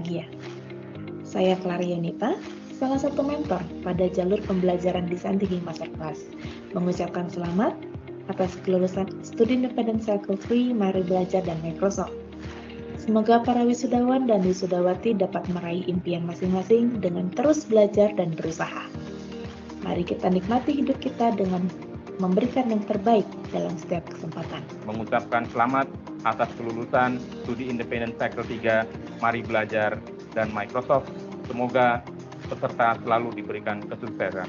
bahagia. Saya Clara Yunita, salah satu mentor pada jalur pembelajaran desain tinggi masterclass, mengucapkan selamat atas kelulusan Studi Independent Cycle 3 Mari Belajar dan Microsoft. Semoga para wisudawan dan wisudawati dapat meraih impian masing-masing dengan terus belajar dan berusaha. Mari kita nikmati hidup kita dengan memberikan yang terbaik dalam setiap kesempatan. Mengucapkan selamat atas kelulusan Studi Independent Cycle 3 Mari Belajar dan Microsoft. Semoga peserta selalu diberikan kesuksesan.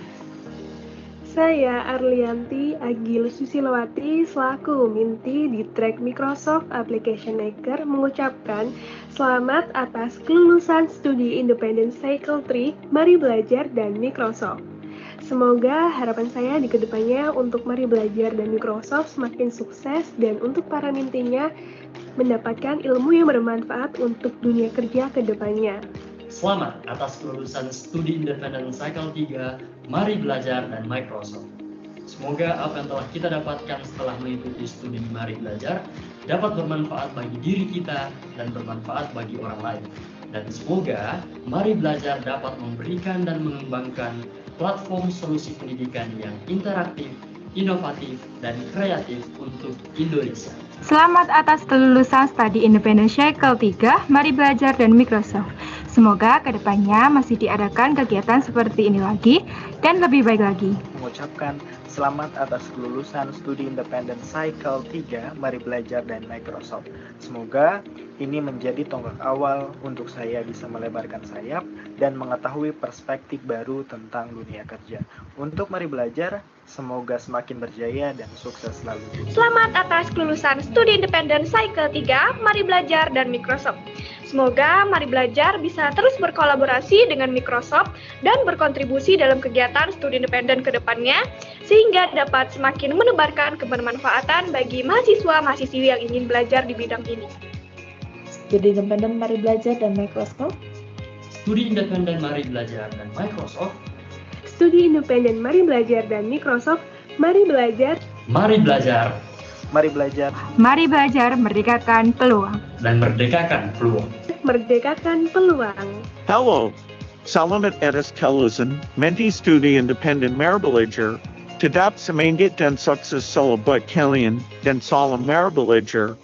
Saya Arlianti Agil Susilowati selaku Minty di track Microsoft Application Maker mengucapkan selamat atas kelulusan Studi Independent Cycle 3 Mari Belajar dan Microsoft. Semoga harapan saya di kedepannya untuk Mari Belajar dan Microsoft semakin sukses dan untuk para mintinya mendapatkan ilmu yang bermanfaat untuk dunia kerja ke depannya. Selamat atas kelulusan Studi Independent Cycle 3 Mari Belajar dan Microsoft. Semoga apa yang telah kita dapatkan setelah mengikuti studi Mari Belajar dapat bermanfaat bagi diri kita dan bermanfaat bagi orang lain. Dan semoga Mari Belajar dapat memberikan dan mengembangkan platform solusi pendidikan yang interaktif, inovatif, dan kreatif untuk Indonesia. Selamat atas kelulusan Studi Independent Cycle 3 Mari Belajar dan Microsoft. Semoga kedepannya masih diadakan kegiatan seperti ini lagi dan lebih baik lagi. Mengucapkan selamat atas kelulusan Studi Independent Cycle 3 Mari Belajar dan Microsoft. Semoga ini menjadi tonggak awal untuk saya bisa melebarkan sayap dan mengetahui perspektif baru tentang dunia kerja. Untuk Mari Belajar, semoga semakin berjaya dan sukses selalu. Selamat atas kelulusan Studi Independent Cycle 3 Mari Belajar dan Microsoft. Semoga Mari Belajar bisa terus berkolaborasi dengan Microsoft dan berkontribusi dalam kegiatan studi independen ke depannya, sehingga dapat semakin menebarkan kebermanfaatan bagi mahasiswa-mahasiswi yang ingin belajar di bidang ini. Studi Independen Mari Belajar dan Microsoft. Studi Independen Mari Belajar dan Microsoft. Studi Independen Mari Belajar dan Microsoft. Mari belajar. Mari belajar. Mari belajar. Mari belajar merdekakan peluang. Dan merdekakan peluang. Merdekakan peluang. Hello, selamat atas kelulusan Minty Studi Independent Mari Belajar. Tetap semangat dan sukses selalu buat kalian dan salam Mari Belajar.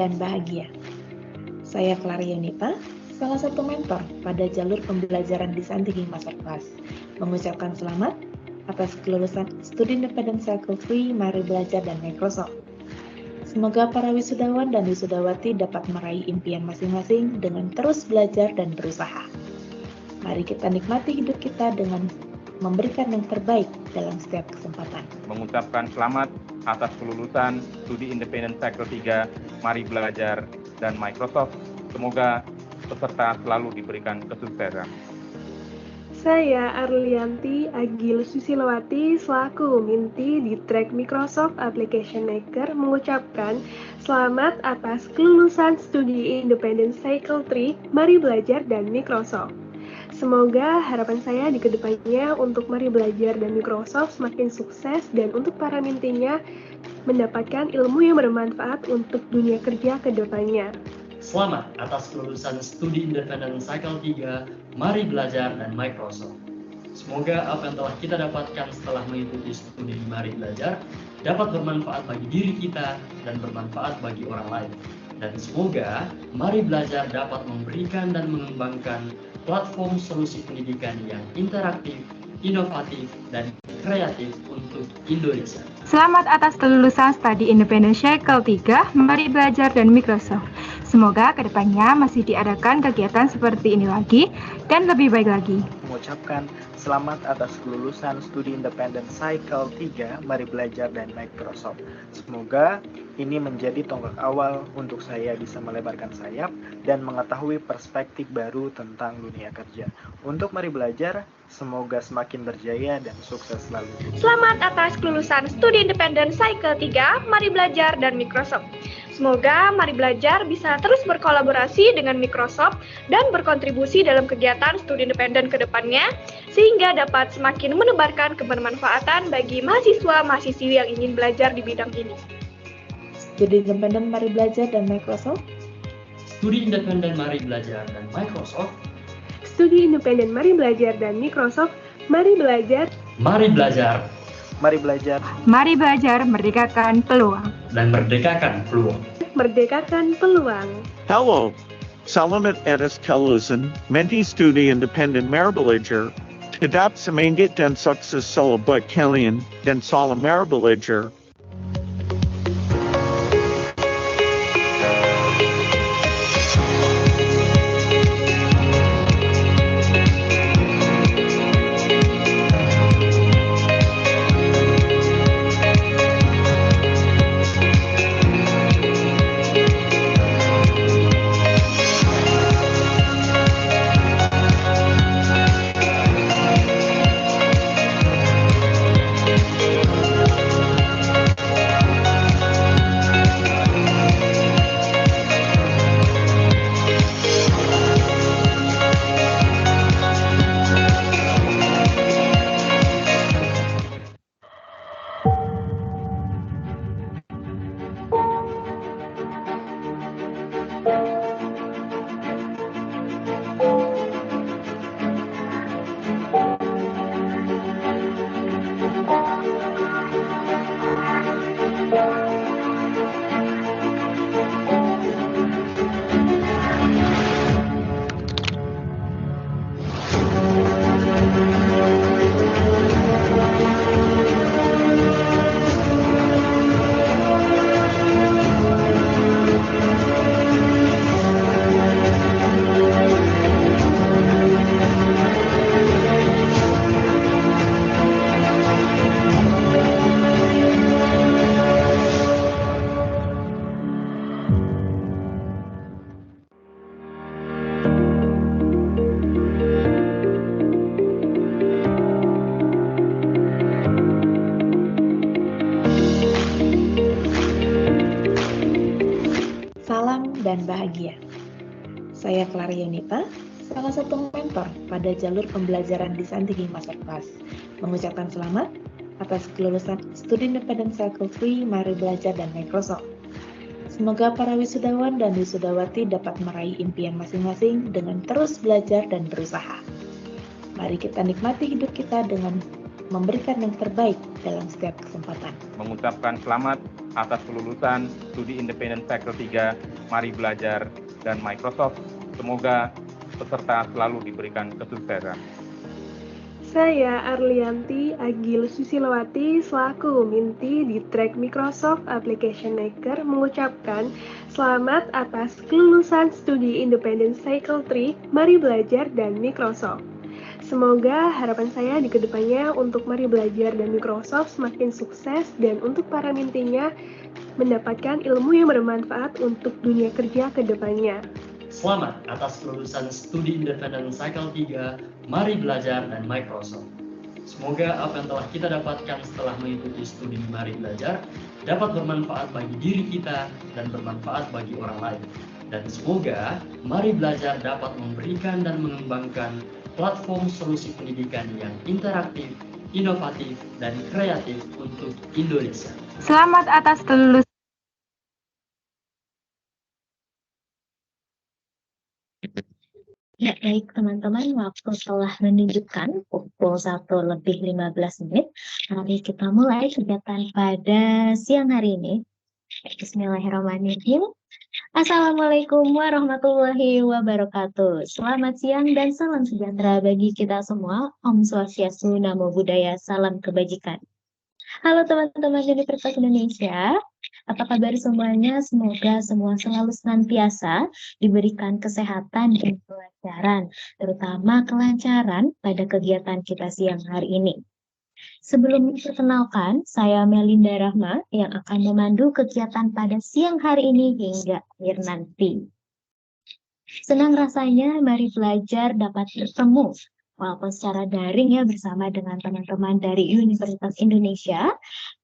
Dan bahagia. Saya Clara Yunita, salah satu mentor pada jalur pembelajaran desain tinggi masterclass, mengucapkan selamat atas kelulusan Studi Independent Cycle 3 Mari Belajar dan Microsoft. Semoga para wisudawan dan wisudawati dapat meraih impian masing-masing dengan terus belajar dan berusaha. Mari kita nikmati hidup kita dengan memberikan yang terbaik dalam setiap kesempatan. Mengucapkan selamat atas kelulusan Studi Independen Cycle 3 Mari Belajar dan Microsoft. Semoga peserta selalu diberikan kesuksesan. Saya Arlianti Agil Susilowati selaku Minty di track Microsoft Application Maker mengucapkan selamat atas kelulusan Studi Independen Cycle 3 Mari Belajar dan Microsoft. Semoga harapan saya di kedepannya untuk Mari Belajar dan Microsoft semakin sukses dan untuk para mintinya mendapatkan ilmu yang bermanfaat untuk dunia kerja ke depannya. Selamat atas kelulusan Studi Independen Cycle 3 Mari Belajar dan Microsoft. Semoga apa yang telah kita dapatkan setelah mengikuti studi Mari Belajar dapat bermanfaat bagi diri kita dan bermanfaat bagi orang lain. Dan semoga Mari Belajar dapat memberikan dan mengembangkan platform solusi pendidikan yang interaktif, inovatif, dan kreatif untuk Indonesia. Selamat atas kelulusan Studi Independen Cycle 3 Mari Belajar dan Microsoft. Semoga kedepannya masih diadakan kegiatan seperti ini lagi dan lebih baik lagi. Mengucapkan selamat atas kelulusan Studi Independen Cycle 3 Mari Belajar dan Microsoft. Semoga ini menjadi tonggak awal untuk saya bisa melebarkan sayap dan mengetahui perspektif baru tentang dunia kerja. Untuk Mari Belajar, semoga semakin berjaya dan sukses selalu. Selamat atas kelulusan Studi Independen Cycle 3 Mari Belajar dan Microsoft. Semoga Mari Belajar bisa terus berkolaborasi dengan Microsoft dan berkontribusi dalam kegiatan studi independen ke depannya, sehingga dapat semakin menebarkan kebermanfaatan bagi mahasiswa-mahasiswi yang ingin belajar di bidang ini. Studi Independen Mari Belajar dan Microsoft. Studi Independen Mari Belajar dan Microsoft. Studi Independen Mari Belajar dan Microsoft. Mari belajar. Mari belajar. Mari belajar. Mari belajar merdekakan peluang. Dan merdekakan peluang. Merdekakan peluang. Hello. Selamat atas kelulusan Menti Studi Independen Mari Belajar. Tidak semangat dan sukses selalu buat kalian dan salam Mari Belajar. Dan bahagia. Saya Clara Yunita, salah satu mentor pada jalur pembelajaran desain tinggi Masterclass, mengucapkan selamat atas kelulusan Studi Independen Cycle 3 Mari Belajar dan Microsoft. Semoga para wisudawan dan wisudawati dapat meraih impian masing-masing dengan terus belajar dan berusaha. Mari kita nikmati hidup kita dengan memberikan yang terbaik dalam setiap kesempatan. Mengucapkan selamat atas kelulusan Studi Independen Cycle 3 Mari Belajar dan Microsoft. Semoga peserta selalu diberikan kesuksesan. Saya Arlianti Agil Susilowati selaku Minty di track Microsoft Application Maker mengucapkan selamat atas kelulusan Studi Independen Cycle 3 Mari Belajar dan Microsoft. Semoga harapan saya di kedepannya untuk Mari Belajar dan Microsoft semakin sukses dan untuk para mintinya mendapatkan ilmu yang bermanfaat untuk dunia kerja ke depannya. Selamat atas kelulusan Studi Independen Cycle 3, Mari Belajar dan Microsoft. Semoga apa yang telah kita dapatkan setelah mengikuti studi Mari Belajar dapat bermanfaat bagi diri kita dan bermanfaat bagi orang lain. Dan semoga Mari Belajar dapat memberikan dan mengembangkan platform solusi pendidikan yang interaktif, inovatif, dan kreatif untuk Indonesia. Selamat atas kelulusan. Ya, baik teman-teman, waktu telah menunjukkan pukul 1:15. Mari kita mulai kegiatan pada siang hari ini. Bismillahirrahmanirrahim. Assalamualaikum warahmatullahi wabarakatuh. Selamat siang dan salam sejahtera bagi kita semua. Om Swastiastu, Namo Buddhaya, salam kebajikan. Halo teman-teman Universitas Indonesia, apa kabar semuanya? Semoga semua selalu senantiasa diberikan kesehatan dan kelancaran, terutama kelancaran pada kegiatan kita siang hari ini. Sebelum diperkenalkan, saya Melinda Rahma yang akan memandu kegiatan pada siang hari ini hingga akhir nanti. Senang rasanya Mari Belajar dapat bertemu walaupun secara daring ya bersama dengan teman-teman dari Universitas Indonesia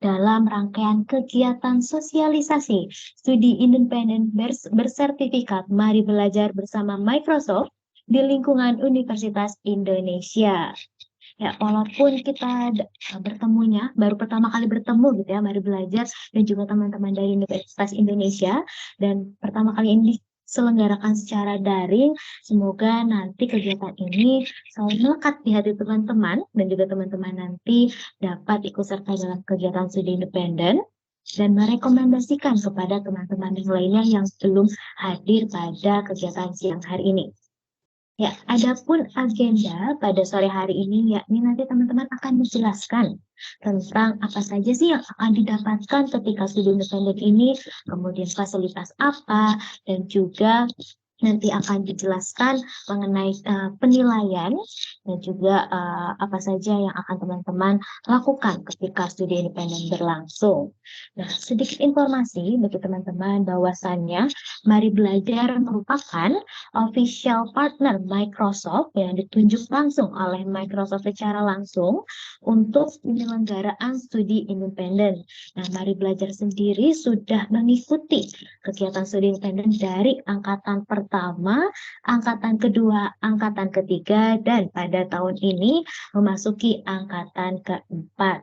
dalam rangkaian kegiatan sosialisasi studi independen bersertifikat Mari Belajar bersama Microsoft di lingkungan Universitas Indonesia. Ya, walaupun kita bertemunya baru pertama kali bertemu gitu ya, Mari Belajar dan juga teman-teman dari Universitas Indonesia, dan pertama kali ini diselenggarakan secara daring, semoga nanti kegiatan ini selalu melekat di hati teman-teman dan juga teman-teman nanti dapat ikut serta dalam kegiatan studi independen dan merekomendasikan kepada teman-teman yang lainnya yang belum hadir pada kegiatan siang hari ini. Ya, adapun agenda pada sore hari ini, yakni nanti teman-teman akan menjelaskan tentang apa saja sih yang akan didapatkan ketika studi independen ini, kemudian fasilitas apa, dan juga nanti akan dijelaskan mengenai penilaian dan juga apa saja yang akan teman-teman lakukan ketika studi independen berlangsung. Nah, sedikit informasi bagi teman-teman bahwasannya Mari Belajar merupakan official partner Microsoft yang ditunjuk langsung oleh Microsoft secara langsung untuk penyelenggaraan studi independen. Nah, Mari Belajar sendiri sudah mengikuti kegiatan studi independen dari angkatan pertama, angkatan kedua, angkatan ketiga, dan pada tahun ini memasuki angkatan keempat.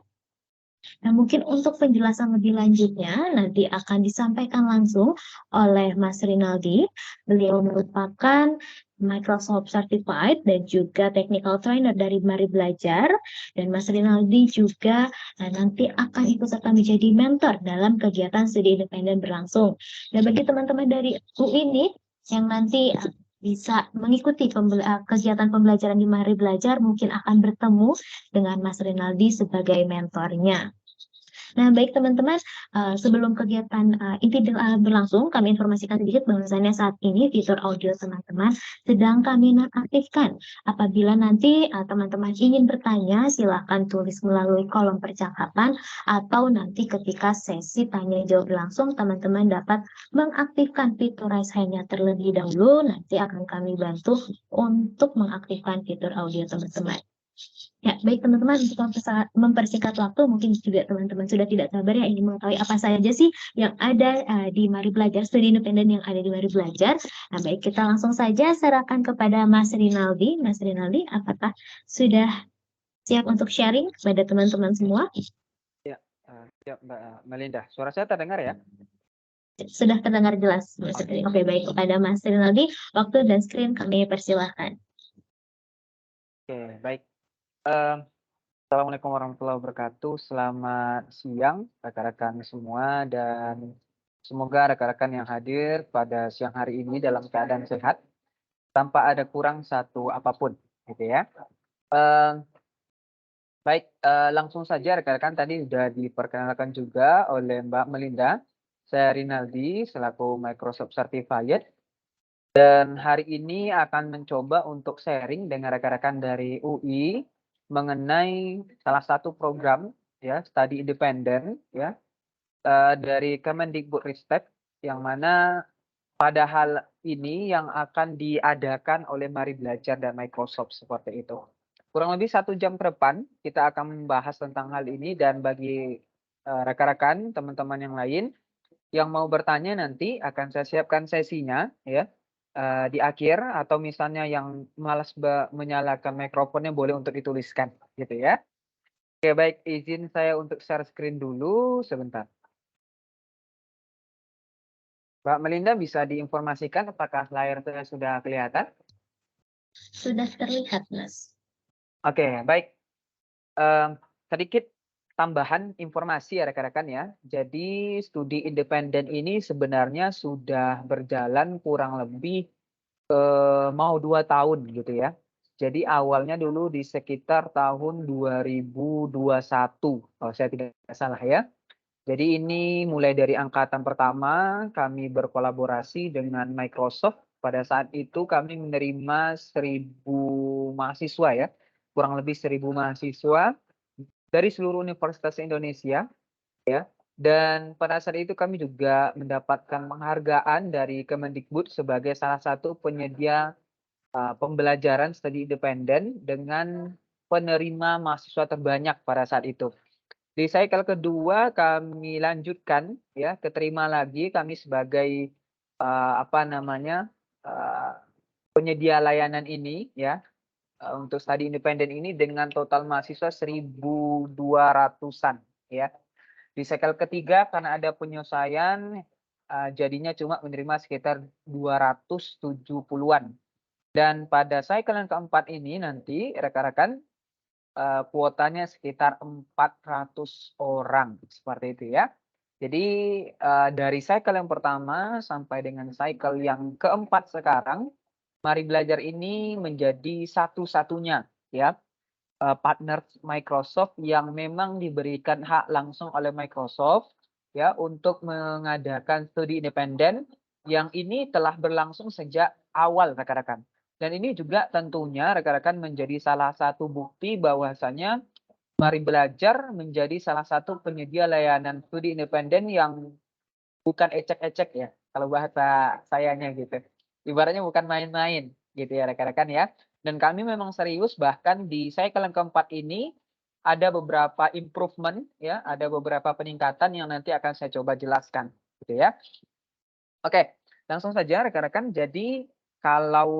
Nah, mungkin untuk penjelasan lebih lanjutnya nanti akan disampaikan langsung oleh Mas Rinaldi. Beliau merupakan Microsoft Certified dan juga Technical Trainer dari Mari Belajar. Dan Mas Rinaldi juga nanti akan ikut serta menjadi mentor dalam kegiatan studi independen berlangsung. Dan bagi teman-teman dari UI ini yang nanti bisa mengikuti kegiatan pembelajaran di Mari Belajar, mungkin akan bertemu dengan Mas Rinaldi sebagai mentornya. Nah, baik teman-teman, sebelum kegiatan inti berlangsung, kami informasikan sedikit bahwasannya saat ini fitur audio teman-teman sedang kami nonaktifkan. Apabila nanti teman-teman ingin bertanya, silakan tulis melalui kolom percakapan, atau nanti ketika sesi tanya jawab langsung, teman-teman dapat mengaktifkan fitur raise hand-nya terlebih dahulu. Nanti akan kami bantu untuk mengaktifkan fitur audio teman-teman. Ya, baik teman-teman, untuk mempersingkat waktu, mungkin juga teman-teman sudah tidak sabar ya ingin mengetahui apa saja sih yang ada di Mari Belajar, studi independen yang ada di Mari Belajar. Nah, baik, kita langsung saja serahkan kepada Mas Rinaldi. Mas Rinaldi, apakah sudah siap untuk sharing kepada teman-teman semua? Ya, siap Mbak Melinda. Suara saya terdengar ya? Sudah terdengar jelas, Mas Rinaldi. Oke, baik, kepada Mas Rinaldi, waktu dan screen kami persilahkan. Oke, baik. Assalamualaikum warahmatullahi wabarakatuh. Selamat siang rekan-rekan semua, dan semoga rekan-rekan yang hadir pada siang hari ini dalam keadaan sehat tanpa ada kurang satu apapun, gitu ya. Baik, langsung saja rekan-rekan, tadi sudah diperkenalkan juga oleh Mbak Melinda. Saya Rinaldi selaku Microsoft Certified Dan hari ini akan mencoba untuk sharing dengan rekan-rekan dari UI mengenai salah satu program ya studi independen ya dari Kemendikbudristek yang mana pada hal ini yang akan diadakan oleh Mari Belajar dan Microsoft seperti itu. Kurang lebih 1 jam ke depan kita akan membahas tentang hal ini dan bagi rekan-rekan teman-teman yang lain yang mau bertanya nanti akan saya siapkan sesinya ya di akhir atau misalnya yang malas menyalakan mikrofonnya boleh untuk dituliskan gitu ya. Oke baik, izin saya untuk share screen dulu sebentar. Mbak Melinda bisa diinformasikan apakah layar saya sudah kelihatan? Sudah terlihat, Mas. Oke, baik. Sedikit tambahan informasi ya rekan-rekan ya. Jadi studi independen ini sebenarnya sudah berjalan kurang lebih mau 2 tahun gitu ya. Jadi awalnya dulu di sekitar tahun 2021 kalau saya tidak salah ya. Jadi ini mulai dari angkatan pertama kami berkolaborasi dengan Microsoft. Pada saat itu kami menerima 1.000 mahasiswa ya, kurang lebih 1.000 mahasiswa dari seluruh universitas Indonesia ya. Dan pada saat itu kami juga mendapatkan penghargaan dari Kemendikbud sebagai salah satu penyedia pembelajaran studi independen dengan penerima mahasiswa terbanyak pada saat itu. Di cycle kedua kami lanjutkan ya, keterima lagi kami sebagai penyedia layanan ini ya untuk studi independen ini dengan total mahasiswa 1.200-an ya. Di cycle ketiga karena ada penyelesaian jadinya cuma menerima sekitar 270-an. Dan pada cycle yang keempat ini nanti rekan-rekan kuotanya sekitar 400 orang seperti itu ya. Jadi dari cycle yang pertama sampai dengan cycle yang keempat sekarang, Mari Belajar ini menjadi satu-satunya ya partner Microsoft yang memang diberikan hak langsung oleh Microsoft ya untuk mengadakan studi independen yang ini telah berlangsung sejak awal rekan-rekan. Dan ini juga tentunya rekan-rekan menjadi salah satu bukti bahwasanya Mari Belajar menjadi salah satu penyedia layanan studi independen yang bukan ecek-ecek ya, kalau bahasa sayanya gitu. Ibaratnya bukan main-main gitu ya rekan-rekan ya. Dan kami memang serius bahkan di cycle yang keempat ini ada beberapa improvement ya, ada beberapa peningkatan yang nanti akan saya coba jelaskan gitu ya. Oke, langsung saja rekan-rekan. Jadi kalau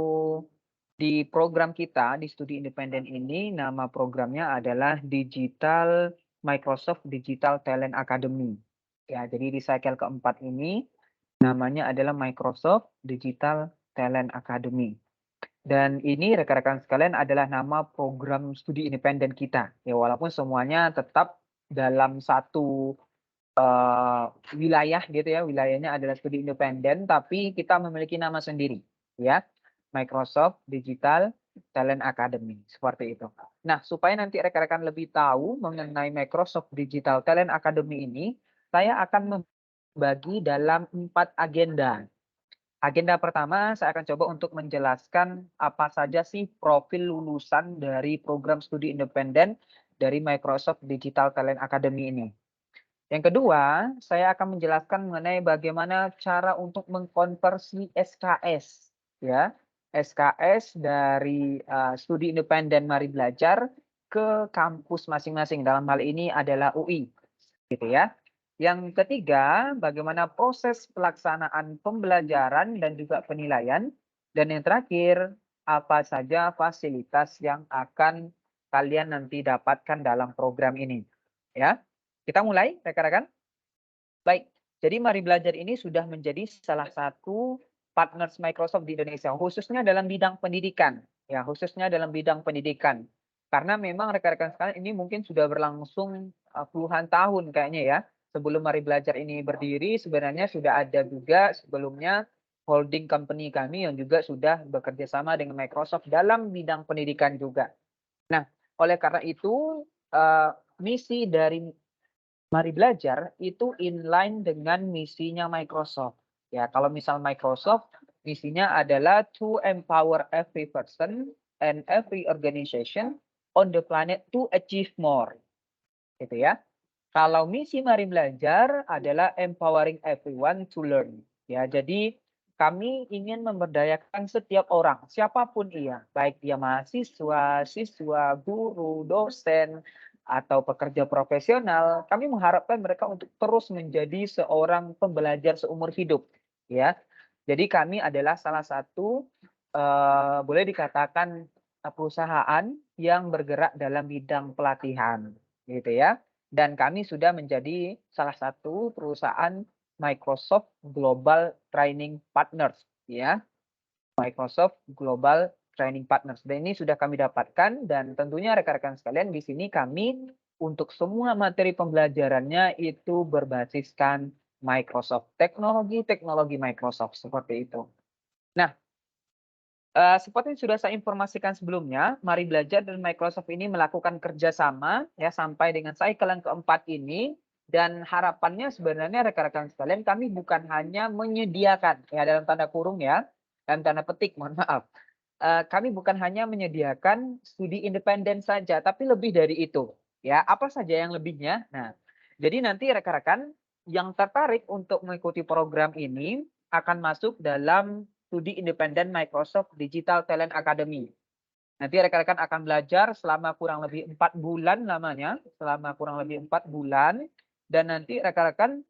di program kita di studi independen ini nama programnya adalah Microsoft Digital Talent Academy. Ya, jadi di cycle keempat ini namanya adalah Microsoft Digital Talent Academy. Dan ini rekan-rekan sekalian adalah nama program studi independen kita. Ya, walaupun semuanya tetap dalam satu wilayah gitu ya, wilayahnya adalah studi independen, tapi kita memiliki nama sendiri, ya, Microsoft Digital Talent Academy, seperti itu. Nah, supaya nanti rekan-rekan lebih tahu mengenai Microsoft Digital Talent Academy ini, saya akan membagi dalam 4 agenda. Agenda pertama, saya akan coba untuk menjelaskan apa saja sih profil lulusan dari program studi independen dari Microsoft Digital Talent Academy ini. Yang kedua, saya akan menjelaskan mengenai bagaimana cara untuk mengkonversi SKS, ya, SKS dari studi independen Mari Belajar ke kampus masing-masing. Dalam hal ini adalah UI, gitu ya. Yang ketiga, bagaimana proses pelaksanaan pembelajaran dan juga penilaian. Dan yang terakhir, apa saja fasilitas yang akan kalian nanti dapatkan dalam program ini, ya. Kita mulai, rekan-rekan. Baik, jadi Mari Belajar ini sudah menjadi salah satu partners Microsoft di Indonesia, khususnya dalam bidang pendidikan. Ya, khususnya dalam bidang pendidikan. Karena memang rekan-rekan sekalian ini mungkin sudah berlangsung puluhan tahun kayaknya ya. Sebelum Mari Belajar ini berdiri, sebenarnya sudah ada juga sebelumnya holding company kami yang juga sudah bekerja sama dengan Microsoft dalam bidang pendidikan juga. Nah, oleh karena itu, misi dari Mari Belajar itu inline dengan misinya Microsoft. Ya, kalau misal Microsoft Misinya adalah to empower every person and every organization on the planet to achieve more. Gitu ya. Kalau misi Mari Belajar adalah empowering everyone to learn. Ya, jadi kami ingin memberdayakan setiap orang, siapapun ia, baik dia mahasiswa, siswa, guru, dosen, atau pekerja profesional. Kami mengharapkan mereka untuk terus menjadi seorang pembelajar seumur hidup. Ya, jadi kami adalah salah satu boleh dikatakan perusahaan yang bergerak dalam bidang pelatihan, gitu ya. Dan kami sudah menjadi salah satu perusahaan Microsoft Global Training Partners, ya. Microsoft Global Training Partners. Dan ini sudah kami dapatkan dan tentunya rekan-rekan sekalian di sini kami untuk semua materi pembelajarannya itu berbasiskan Microsoft, teknologi Microsoft seperti itu. Nah, seperti yang sudah saya informasikan sebelumnya, Mari Belajar dan Microsoft ini melakukan kerjasama ya sampai dengan cycle yang keempat ini, dan harapannya sebenarnya rekan-rekan sekalian kami bukan hanya menyediakan ya dalam tanda kurung ya, dalam tanda petik mohon maaf, kami bukan hanya menyediakan studi independen saja, tapi lebih dari itu ya. Apa saja yang lebihnya? Nah, jadi nanti rekan-rekan yang tertarik untuk mengikuti program ini akan masuk dalam studi independen Microsoft Digital Talent Academy. Nanti rekan-rekan akan belajar selama kurang lebih 4 bulan lamanya, selama kurang lebih 4 bulan, dan nanti rekan-rekan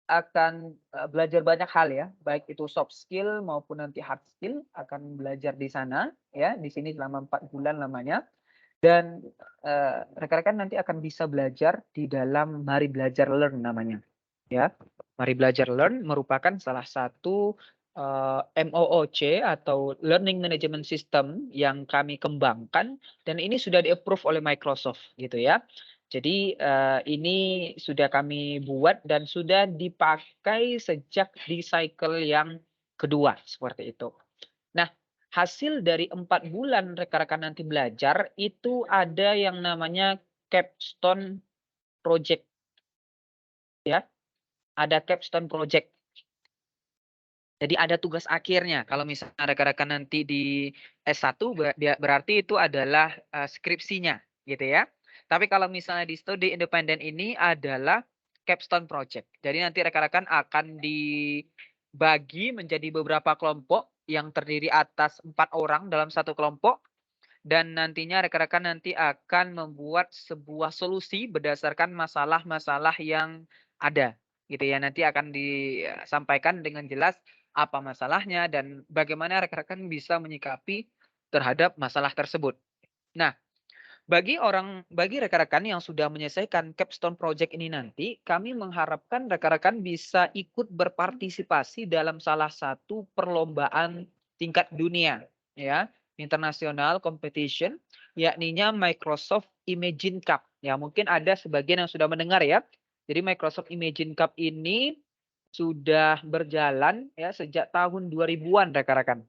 akan belajar banyak hal ya, baik itu soft skill maupun nanti hard skill akan belajar di sana ya, di sini selama 4 bulan lamanya. Dan rekan-rekan nanti akan bisa belajar di dalam Mari Belajar Learn namanya. Ya, Mari Belajar Learn merupakan salah satu MOOC atau Learning Management System yang kami kembangkan dan ini sudah di-approve oleh Microsoft gitu ya. Jadi ini sudah kami buat dan sudah dipakai sejak di cycle yang kedua seperti itu. Nah, hasil dari 4 bulan rekan-rekan nanti belajar itu ada yang namanya capstone project. Ya. Ada capstone project. Jadi ada tugas akhirnya. Kalau misalnya rekan-rekan nanti di S1 berarti itu adalah skripsinya gitu ya. Tapi kalau misalnya di studi independen ini adalah capstone project. Jadi nanti rekan-rekan akan dibagi menjadi beberapa kelompok yang terdiri atas 4 orang dalam satu kelompok. Dan nantinya rekan-rekan nanti akan membuat sebuah solusi berdasarkan masalah-masalah yang ada. Gitu ya, nanti akan disampaikan dengan jelas apa masalahnya dan bagaimana rekan-rekan bisa menyikapi terhadap masalah tersebut. Nah, bagi rekan-rekan yang sudah menyelesaikan capstone project ini nanti, kami mengharapkan rekan-rekan bisa ikut berpartisipasi dalam salah satu perlombaan tingkat dunia, ya, international competition, yakninya Microsoft Imagine Cup. Ya, mungkin ada sebagian yang sudah mendengar ya. Jadi Microsoft Imagine Cup ini sudah berjalan ya sejak tahun 2000-an rekan-rekan.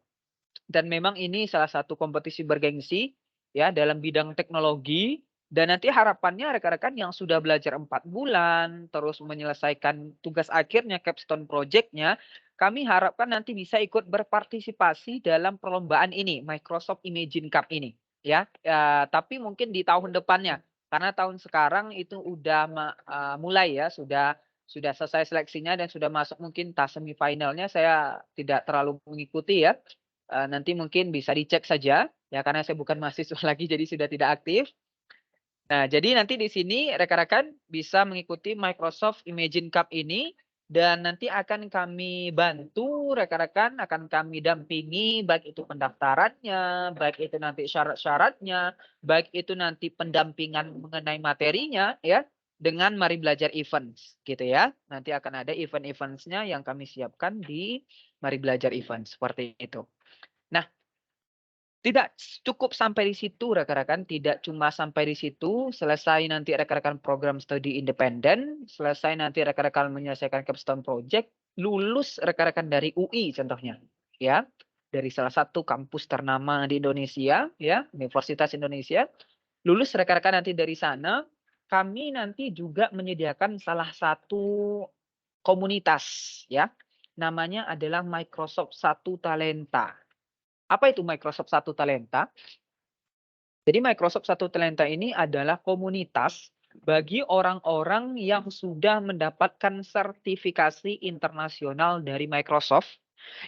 Dan memang ini salah satu kompetisi bergengsi ya dalam bidang teknologi dan nanti harapannya rekan-rekan yang sudah belajar 4 bulan terus menyelesaikan tugas akhirnya capstone project-nya, kami harapkan nanti bisa ikut berpartisipasi dalam perlombaan ini Microsoft Imagine Cup ini ya. Tapi mungkin di tahun depannya karena tahun sekarang itu udah mulai ya sudah selesai seleksinya dan sudah masuk mungkin tas semifinalnya. Saya tidak terlalu mengikuti ya. Nanti mungkin bisa dicek saja ya karena saya bukan mahasiswa lagi jadi sudah tidak aktif. Nah, jadi nanti di sini rekan-rekan bisa mengikuti Microsoft Imagine Cup ini dan nanti akan kami bantu rekan-rekan, akan kami dampingi baik itu pendaftarannya, baik itu nanti syarat-syaratnya, baik itu nanti pendampingan mengenai materinya ya dengan Mari Belajar Events gitu ya. Nanti akan ada event-eventsnya yang kami siapkan di Mari Belajar Events seperti itu. Nah, tidak cukup sampai di situ rekan-rekan, tidak cuma sampai di situ, selesai nanti rekan-rekan program studi independen, selesai nanti rekan-rekan menyelesaikan capstone project, lulus rekan-rekan dari UI contohnya, ya, dari salah satu kampus ternama di Indonesia, ya, Universitas Indonesia, lulus rekan-rekan nanti dari sana, kami nanti juga menyediakan salah satu komunitas, ya. namanya adalah Microsoft Satu Talenta. Apa itu Microsoft Satu Talenta? Jadi Microsoft Satu Talenta ini adalah komunitas bagi orang-orang yang sudah mendapatkan sertifikasi internasional dari Microsoft,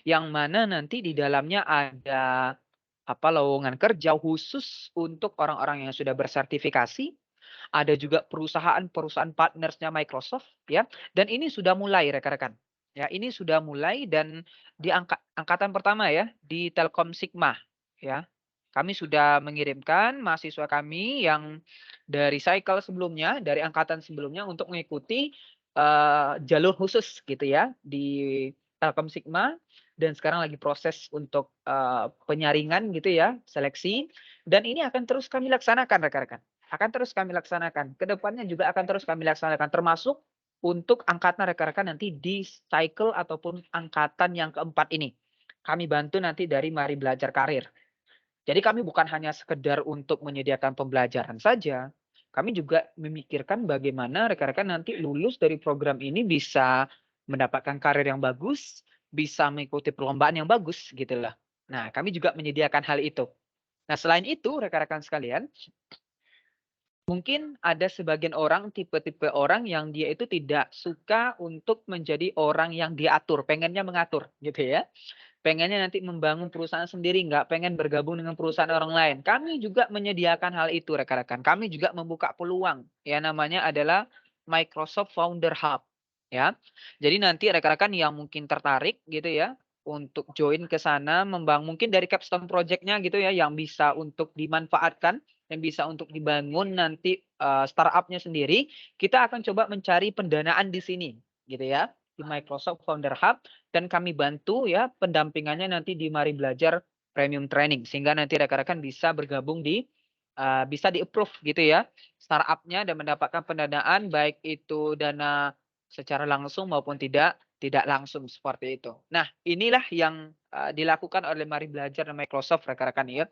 yang mana nanti di dalamnya ada lowongan kerja khusus untuk orang-orang yang sudah bersertifikasi. Ada juga perusahaan-perusahaan partnersnya Microsoft, ya. Dan ini sudah mulai rekan-rekan. Ya, ini sudah mulai dan di angkatan pertama ya di Telkom Sigma, ya. Kami sudah mengirimkan mahasiswa kami yang dari cycle sebelumnya, dari angkatan sebelumnya untuk mengikuti jalur khusus gitu ya di Telkom Sigma, dan sekarang lagi proses untuk penyaringan gitu ya, seleksi, dan ini akan terus kami laksanakan rekan-rekan. Akan terus kami laksanakan. Kedepannya juga akan terus kami laksanakan, termasuk untuk angkatan rekan-rekan nanti di cycle ataupun angkatan yang keempat ini. Kami bantu nanti dari Mari Belajar Karir. Jadi kami bukan hanya sekedar untuk menyediakan pembelajaran saja, kami juga memikirkan bagaimana rekan-rekan nanti lulus dari program ini bisa mendapatkan karir yang bagus, bisa mengikuti perlombaan yang bagus gitu lah. Nah, kami juga menyediakan hal itu. Nah, selain itu rekan-rekan sekalian, mungkin ada sebagian orang, tipe-tipe orang yang dia itu tidak suka untuk menjadi orang yang diatur, pengennya mengatur gitu ya. Pengennya nanti membangun perusahaan sendiri, nggak pengen bergabung dengan perusahaan orang lain. Kami juga menyediakan hal itu rekan-rekan. Kami juga membuka peluang, ya namanya adalah Microsoft Founder Hub. Ya, jadi nanti rekan-rekan yang mungkin tertarik gitu ya untuk join ke sana, mungkin dari capstone project-nya gitu ya, yang bisa untuk dimanfaatkan, yang bisa untuk dibangun nanti startup-nya sendiri, kita akan coba mencari pendanaan di sini, gitu ya, di Microsoft Founder Hub, dan kami bantu ya pendampingannya nanti di Mari Belajar Premium Training, sehingga nanti rekan-rekan bisa bergabung di bisa di-approve gitu ya startup-nya dan mendapatkan pendanaan, baik itu dana secara langsung maupun tidak langsung seperti itu. Nah, inilah yang dilakukan oleh Mari Belajar dan Microsoft rekan-rekan ya.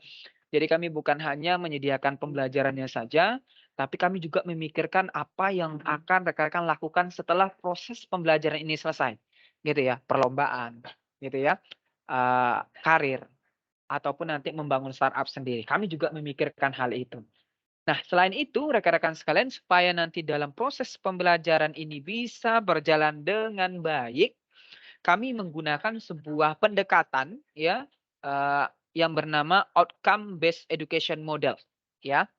Jadi kami bukan hanya menyediakan pembelajarannya saja, tapi kami juga memikirkan apa yang akan rekan-rekan lakukan setelah proses pembelajaran ini selesai. Gitu ya, perlombaan, gitu ya, karir, ataupun nanti membangun startup sendiri. Kami juga memikirkan hal itu. Nah, selain itu rekan-rekan sekalian, supaya nanti dalam proses pembelajaran ini bisa berjalan dengan baik, kami menggunakan sebuah pendekatan ya yang bernama Outcome Based Education Model, ya,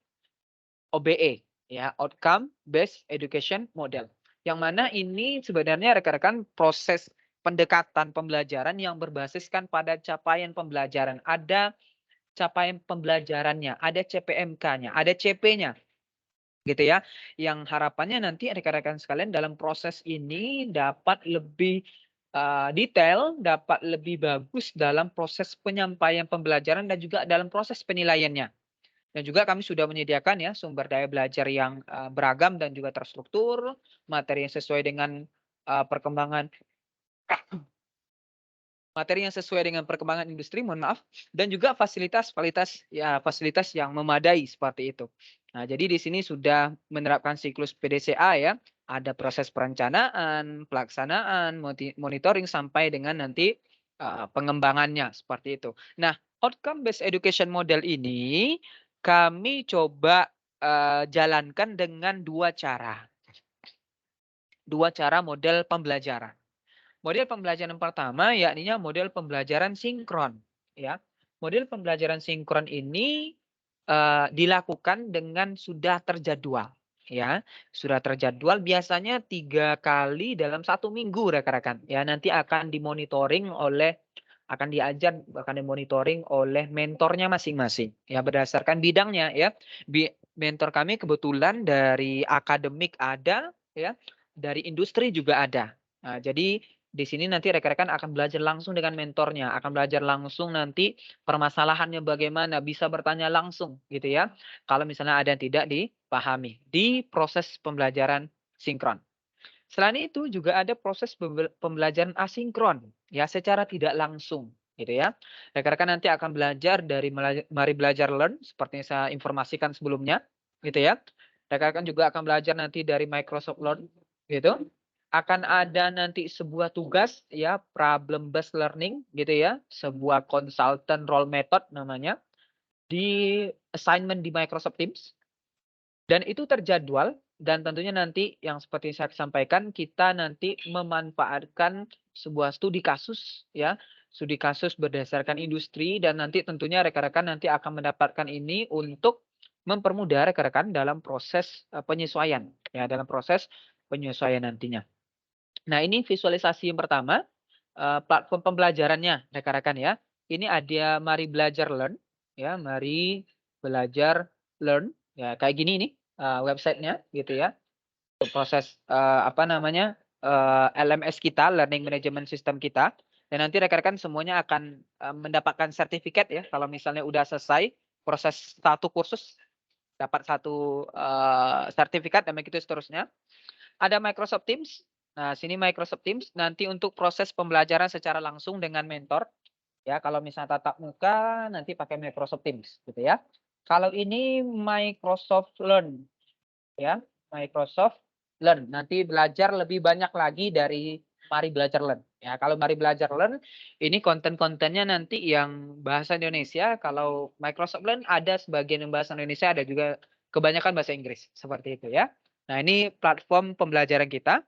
OBE, ya, Outcome Based Education Model. Yang mana ini sebenarnya rekan-rekan proses pendekatan pembelajaran yang berbasiskan pada capaian pembelajaran. Ada capaian pembelajarannya, ada CPMK-nya, ada CP-nya, gitu ya. Yang harapannya nanti rekan-rekan sekalian dalam proses ini dapat lebih detail, dapat lebih bagus dalam proses penyampaian pembelajaran dan juga dalam proses penilaiannya. Dan juga kami sudah menyediakan ya sumber daya belajar yang beragam dan juga terstruktur, materi yang sesuai dengan perkembangan industri, mohon maaf, dan juga fasilitas yang memadai seperti itu. Nah, jadi di sini sudah menerapkan siklus PDCA ya, ada proses perencanaan, pelaksanaan, monitoring sampai dengan nanti pengembangannya seperti itu. Nah, outcome based education model ini kami coba jalankan dengan dua cara model pembelajaran. Model pembelajaran pertama yakni model pembelajaran sinkron, ya. Model pembelajaran sinkron ini dilakukan dengan sudah terjadwal, ya. Sudah terjadwal biasanya 3 kali dalam 1 minggu rekan-rekan. Ya, nanti akan dimonitoring oleh mentornya masing-masing. Ya, berdasarkan bidangnya ya. Mentor kami kebetulan dari akademik ada, ya. Dari industri juga ada. Nah, jadi di sini nanti rekan-rekan akan belajar langsung dengan mentornya, akan belajar langsung nanti permasalahannya bagaimana, bisa bertanya langsung gitu ya. Kalau misalnya ada yang tidak dipahami di proses pembelajaran sinkron. Selain itu juga ada proses pembelajaran asinkron ya, secara tidak langsung gitu ya. Rekan-rekan nanti akan belajar dari Mari Belajar Learn seperti yang saya informasikan sebelumnya gitu ya. Rekan-rekan juga akan belajar nanti dari Microsoft Learn gitu. akan ada nanti sebuah tugas ya, problem based learning gitu ya, sebuah consultant role method namanya di assignment di Microsoft Teams. Dan itu terjadwal dan tentunya nanti yang seperti saya sampaikan kita nanti memanfaatkan sebuah studi kasus ya, studi kasus berdasarkan industri dan nanti tentunya rekan-rekan nanti akan mendapatkan ini untuk mempermudah rekan-rekan dalam proses penyesuaian ya, dalam proses penyesuaian nantinya. Nah, ini visualisasi yang pertama, platform pembelajarannya rekan-rekan ya. Ini ada Mari Belajar Learn ya, Mari Belajar Learn ya, kayak gini nih websitenya gitu ya. Untuk proses apa namanya LMS kita, Learning Management System kita. Dan nanti rekan-rekan semuanya akan mendapatkan sertifikat ya. Kalau misalnya udah selesai proses satu kursus, dapat satu sertifikat dan begitu seterusnya. Ada Microsoft Teams. Nah, sini Microsoft Teams nanti untuk proses pembelajaran secara langsung dengan mentor. Ya, kalau misalnya tatap muka nanti pakai Microsoft Teams gitu ya. Kalau ini Microsoft Learn ya, Microsoft Learn. Nanti belajar lebih banyak lagi dari Mari Belajar Learn. Ya, kalau Mari Belajar Learn ini konten-kontennya nanti yang bahasa Indonesia. Kalau Microsoft Learn ada sebagian yang bahasa Indonesia, ada juga kebanyakan bahasa Inggris seperti itu ya. Nah, ini platform pembelajaran kita.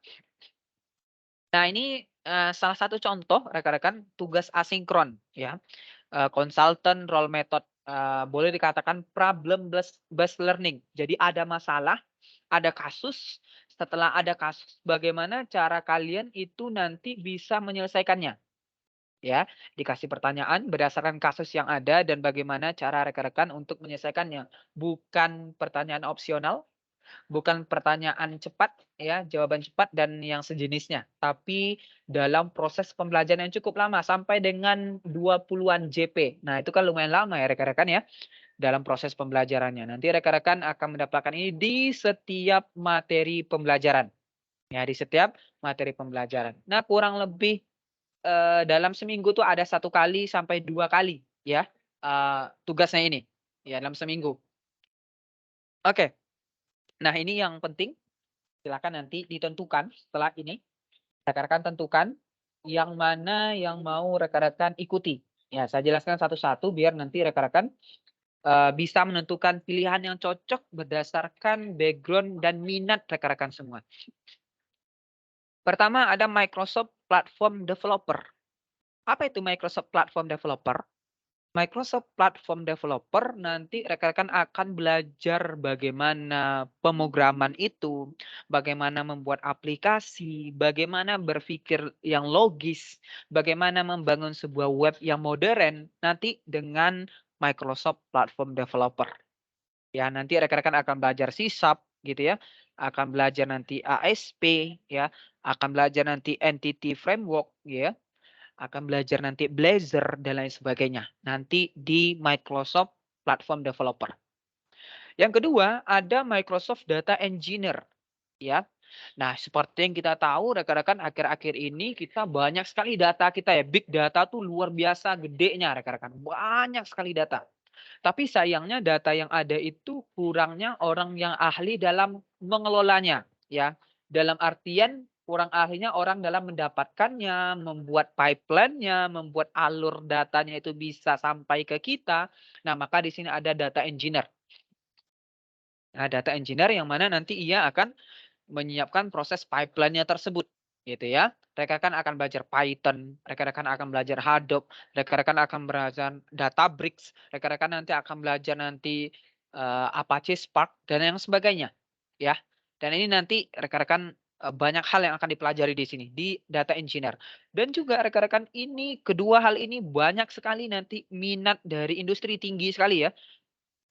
Nah, ini salah satu contoh rekan-rekan tugas asinkron ya. Consultant role method boleh dikatakan problem based learning. Jadi ada masalah, ada kasus. Setelah ada kasus, bagaimana cara kalian itu nanti bisa menyelesaikannya? Ya, dikasih pertanyaan berdasarkan kasus yang ada dan bagaimana cara rekan-rekan untuk menyelesaikannya. Bukan pertanyaan opsional, bukan pertanyaan cepat ya, jawaban cepat dan yang sejenisnya. Tapi dalam proses pembelajaran yang cukup lama sampai dengan 20-an JP. Nah, itu kan lumayan lama ya rekan-rekan ya dalam proses pembelajarannya. Nanti rekan-rekan akan mendapatkan ini di setiap materi pembelajaran. Ya, di setiap materi pembelajaran. Nah, kurang lebih dalam seminggu tuh ada 1 kali sampai 2 kali ya tugasnya ini. Ya, dalam seminggu. Oke. Nah, ini yang penting. Silakan nanti ditentukan setelah ini. Rekan-rekan tentukan yang mana yang mau rekan-rekan ikuti. Ya, saya jelaskan satu-satu biar nanti rekan-rekan bisa menentukan pilihan yang cocok berdasarkan background dan minat rekan-rekan semua. Pertama ada Microsoft Platform Developer. Apa itu Microsoft Platform Developer? Microsoft Platform Developer nanti rekan-rekan akan belajar bagaimana pemrograman itu, bagaimana membuat aplikasi, bagaimana berpikir yang logis, bagaimana membangun sebuah web yang modern nanti dengan Microsoft Platform Developer. Ya, nanti rekan-rekan akan belajar C# gitu ya, akan belajar nanti ASP ya, akan belajar nanti Entity Framework ya. Akan belajar nanti Blazor dan lain sebagainya. Nanti di Microsoft Platform Developer. Yang kedua ada Microsoft Data Engineer. Ya. Nah, seperti yang kita tahu rekan-rekan akhir-akhir ini kita banyak sekali data kita ya. Big data tuh luar biasa gedenya rekan-rekan. Banyak sekali data. Tapi sayangnya data yang ada itu kurangnya orang yang ahli dalam mengelolanya. Ya. Dalam artian kurang ahlinya orang dalam mendapatkannya, membuat pipeline-nya, membuat alur datanya itu bisa sampai ke kita. Nah, maka di sini ada data engineer. Nah, data engineer yang mana nanti ia akan menyiapkan proses pipeline-nya tersebut, gitu ya. Rekan-rekan akan belajar Python, rekan-rekan akan belajar Hadoop, rekan-rekan akan belajar Databricks, rekan-rekan nanti akan belajar nanti Apache Spark dan yang sebagainya, ya. Dan ini nanti rekan-rekan banyak hal yang akan dipelajari di sini di data engineer. Dan juga rekan-rekan ini kedua hal ini banyak sekali nanti minat dari industri tinggi sekali ya.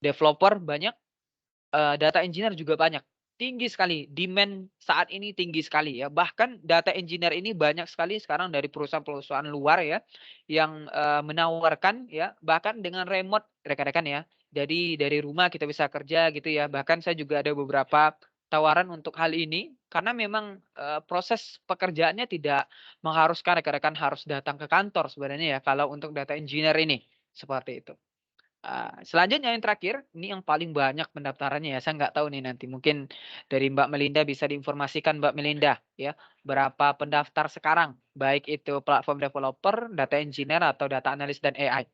Developer banyak, data engineer juga banyak. Tinggi sekali, demand saat ini tinggi sekali ya. Bahkan data engineer ini banyak sekali sekarang dari perusahaan-perusahaan luar ya yang menawarkan ya, bahkan dengan remote rekan-rekan ya. Jadi dari rumah kita bisa kerja gitu ya. Bahkan saya juga ada beberapa tawaran untuk hal ini karena memang proses pekerjaannya tidak mengharuskan rekan-rekan harus datang ke kantor sebenarnya ya kalau untuk data engineer ini seperti itu. Selanjutnya yang terakhir, ini yang paling banyak pendaftarannya ya. Saya nggak tahu nih nanti mungkin dari Mbak Melinda bisa diinformasikan Mbak Melinda ya berapa pendaftar sekarang, baik itu platform developer, data engineer atau data analis dan AI.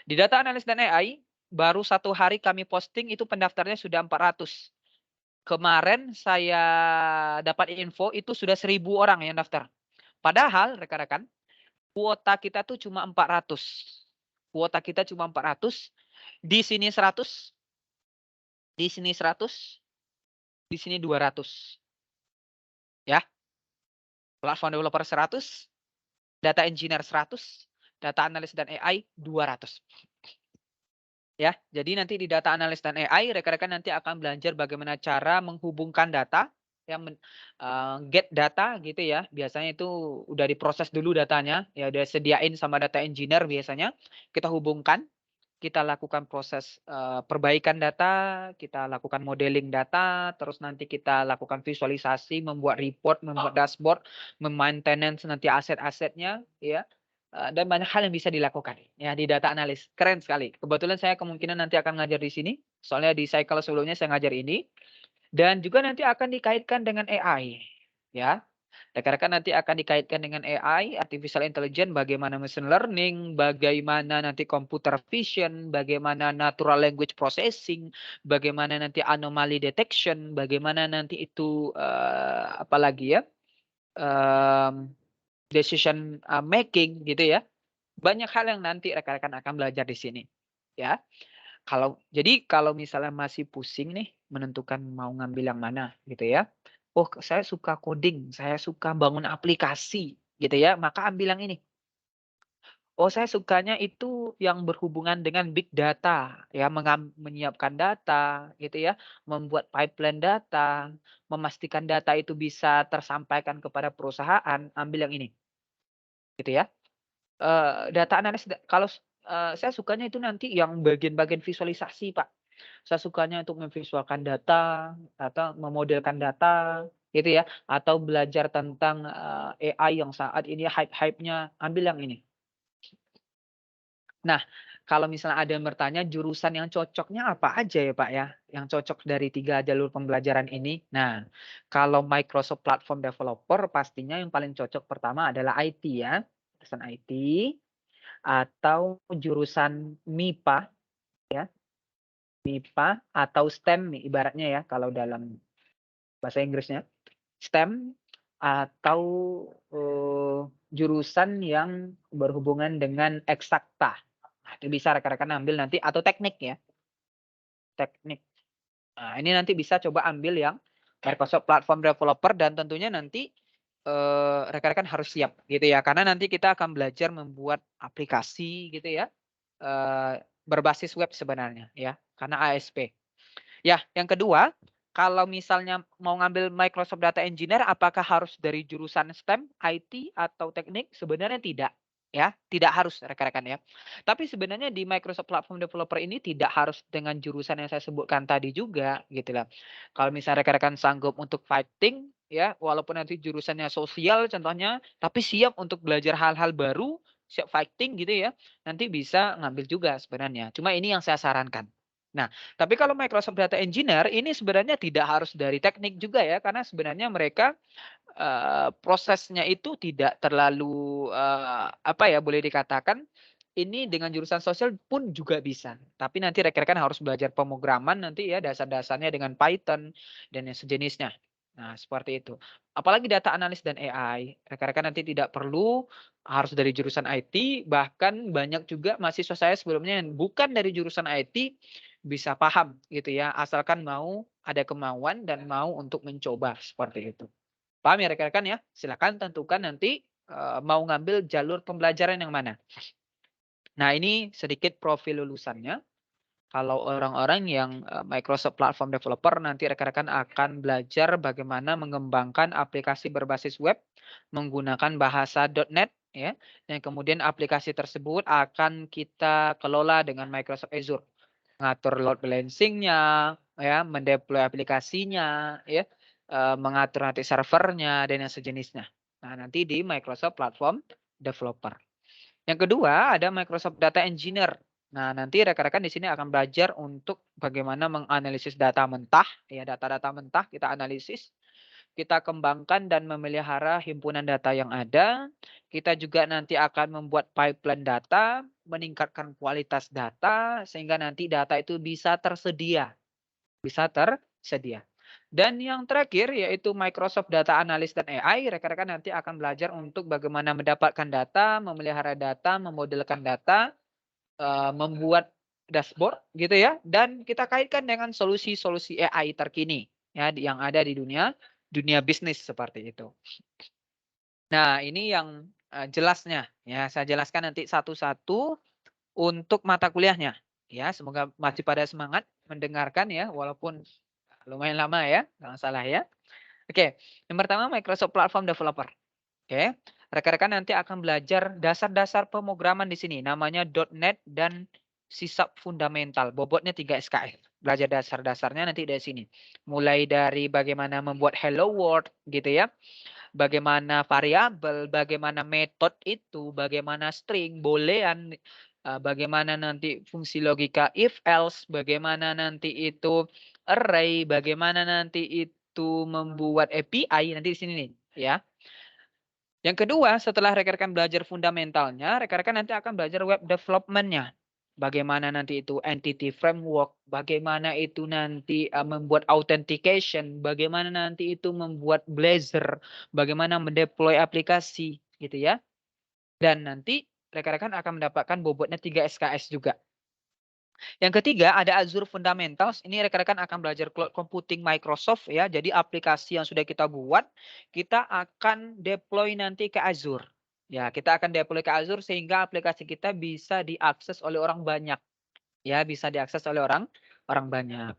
Di data analis dan AI baru 1 hari kami posting itu pendaftarnya sudah 400. Kemarin saya dapat info itu sudah 1.000 orang yang daftar. Padahal rekan-rekan, kuota kita tuh cuma 400. Kuota kita cuma 400, di sini 100, di sini 100, di sini 200. Ya. Platform developer 100, data engineer 100, data analis dan AI 200. Ya, jadi nanti di data analis dan AI rekan-rekan nanti akan belajar bagaimana cara menghubungkan data, yang get data gitu ya. Biasanya itu udah diproses dulu datanya, ya udah sediain sama data engineer biasanya. Kita hubungkan, kita lakukan proses perbaikan data, kita lakukan modeling data, terus nanti kita lakukan visualisasi, membuat report, membuat dashboard, memaintenance nanti aset-asetnya, ya. Dan banyak hal yang bisa dilakukan ya di data analis. Keren sekali. Kebetulan saya kemungkinan nanti akan ngajar di sini. Soalnya di cycle sebelumnya saya ngajar ini. Dan juga nanti akan dikaitkan dengan AI. Ya. Rekan-rekan nanti akan dikaitkan dengan AI, artificial intelligence, bagaimana machine learning, bagaimana nanti computer vision, bagaimana natural language processing, bagaimana nanti anomaly detection, bagaimana nanti itu apalagi ya, decision making gitu ya. Banyak hal yang nanti rekan-rekan akan belajar di sini. Ya. Kalau misalnya masih pusing nih menentukan mau ngambil yang mana gitu ya. Oh, saya suka coding, saya suka bangun aplikasi gitu ya, maka ambil yang ini. Oh, saya sukanya itu yang berhubungan dengan big data, ya, menyiapkan data gitu ya, membuat pipeline data, memastikan data itu bisa tersampaikan kepada perusahaan, ambil yang ini. Gitu ya. Data analis kalau saya sukanya itu nanti yang bagian-bagian visualisasi, Pak. Saya sukanya untuk memvisualkan data atau memodelkan data gitu ya, atau belajar tentang AI yang saat ini hype-hype-nya, ambil yang ini. Nah, kalau misalnya ada yang bertanya jurusan yang cocoknya apa aja ya, Pak ya? Yang cocok dari 3 jalur pembelajaran ini. Nah, kalau Microsoft Platform Developer pastinya yang paling cocok pertama adalah IT ya, jurusan IT atau jurusan MIPA ya. MIPA atau STEM nih ibaratnya ya kalau dalam bahasa Inggrisnya. STEM atau jurusan yang berhubungan dengan eksakta. Nah, itu bisa rekan-rekan ambil nanti atau teknik ya. Teknik. Nah, ini nanti bisa coba ambil yang Microsoft Platform Developer dan tentunya nanti rekan-rekan harus siap gitu ya. Karena nanti kita akan belajar membuat aplikasi gitu ya. Berbasis web sebenarnya ya, karena ASP. Ya, yang kedua, kalau misalnya mau ngambil Microsoft Data Engineer, apakah harus dari jurusan STEM, IT, atau teknik? Sebenarnya tidak. Ya, tidak harus rekan-rekan ya. Tapi sebenarnya di Microsoft Platform Developer ini tidak harus dengan jurusan yang saya sebutkan tadi juga, gitu lah. Kalau misalnya rekan-rekan sanggup untuk fighting, ya, walaupun nanti jurusannya sosial contohnya, tapi siap untuk belajar hal-hal baru, siap fighting gitu ya, nanti bisa ngambil juga sebenarnya. Cuma ini yang saya sarankan. Nah, tapi kalau Microsoft Data Engineer ini sebenarnya tidak harus dari teknik juga ya, karena sebenarnya mereka prosesnya itu tidak terlalu apa ya, boleh dikatakan ini dengan jurusan sosial pun juga bisa. Tapi nanti rekan-rekan harus belajar pemrograman nanti ya, dasar-dasarnya dengan Python dan yang sejenisnya. Nah, seperti itu. Apalagi data analis dan AI. Rekan-rekan nanti tidak perlu harus dari jurusan IT, bahkan banyak juga mahasiswa saya sebelumnya yang bukan dari jurusan IT bisa paham gitu ya, asalkan mau ada kemauan dan mau untuk mencoba seperti itu. Paham ya rekan-rekan ya? Silakan tentukan nanti mau ngambil jalur pembelajaran yang mana. Nah, ini sedikit profil lulusannya. Kalau orang-orang yang Microsoft Platform Developer nanti rekan-rekan akan belajar bagaimana mengembangkan aplikasi berbasis web menggunakan bahasa .NET ya. Dan kemudian aplikasi tersebut akan kita kelola dengan Microsoft Azure. Mengatur load balancing-nya ya, mendeploy aplikasinya ya, mengatur nanti servernya dan yang sejenisnya. Nah, nanti di Microsoft Platform Developer. Yang kedua ada Microsoft Data Engineer. Nah, nanti rekan-rekan di sini akan belajar untuk bagaimana menganalisis data mentah, ya data-data mentah kita analisis, kita kembangkan dan memelihara himpunan data yang ada. Kita juga nanti akan membuat pipeline data, meningkatkan kualitas data sehingga nanti data itu bisa tersedia. Dan yang terakhir yaitu Microsoft Data Analyst dan AI, rekan-rekan nanti akan belajar untuk bagaimana mendapatkan data, memelihara data, memodelkan data, membuat dashboard gitu ya, dan kita kaitkan dengan solusi-solusi AI terkini ya yang ada di dunia bisnis seperti itu. Nah, ini yang jelasnya ya, saya jelaskan nanti satu-satu untuk mata kuliahnya. Ya, semoga masih pada semangat mendengarkan ya, walaupun lumayan lama ya, jangan salah ya. Oke, yang pertama Microsoft Platform Developer. Oke, rekan-rekan nanti akan belajar dasar-dasar pemrograman di sini, namanya .NET dan C# fundamental, bobotnya 3 SKS. Belajar dasar-dasarnya nanti dari sini. Mulai dari bagaimana membuat hello world gitu ya. Bagaimana variabel, bagaimana metode itu, bagaimana string, boolean, bagaimana nanti fungsi logika if else, bagaimana nanti itu array, bagaimana nanti itu membuat API nanti di sini nih ya. Yang kedua, setelah rekan-rekan belajar fundamentalnya, rekan-rekan nanti akan belajar web development-nya. Bagaimana nanti itu entity framework, bagaimana itu nanti membuat authentication, bagaimana nanti itu membuat Blazor, bagaimana mendeploy aplikasi gitu ya. Dan nanti rekan-rekan akan mendapatkan bobotnya 3 SKS juga. Yang ketiga ada Azure Fundamentals. Ini rekan-rekan akan belajar cloud computing Microsoft ya. Jadi aplikasi yang sudah kita buat, kita akan deploy nanti ke Azure. Ya, kita akan deploy ke Azure sehingga aplikasi kita bisa diakses oleh orang banyak. Ya, bisa diakses oleh orang banyak.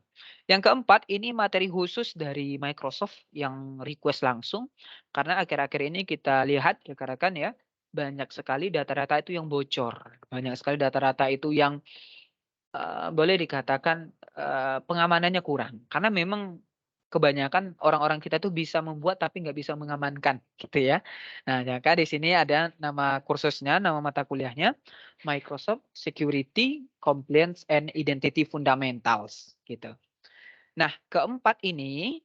Yang keempat, ini materi khusus dari Microsoft yang request langsung. Karena akhir-akhir ini kita lihat rekan-rekan ya, banyak sekali data-data itu yang bocor. Banyak sekali data-data itu yang boleh dikatakan, pengamanannya kurang. Karena memang kebanyakan orang-orang kita tuh bisa membuat tapi nggak bisa mengamankan gitu ya. Nah, maka di sini ada nama kursusnya, nama mata kuliahnya Microsoft Security, Compliance and Identity Fundamentals gitu. Nah, keempat ini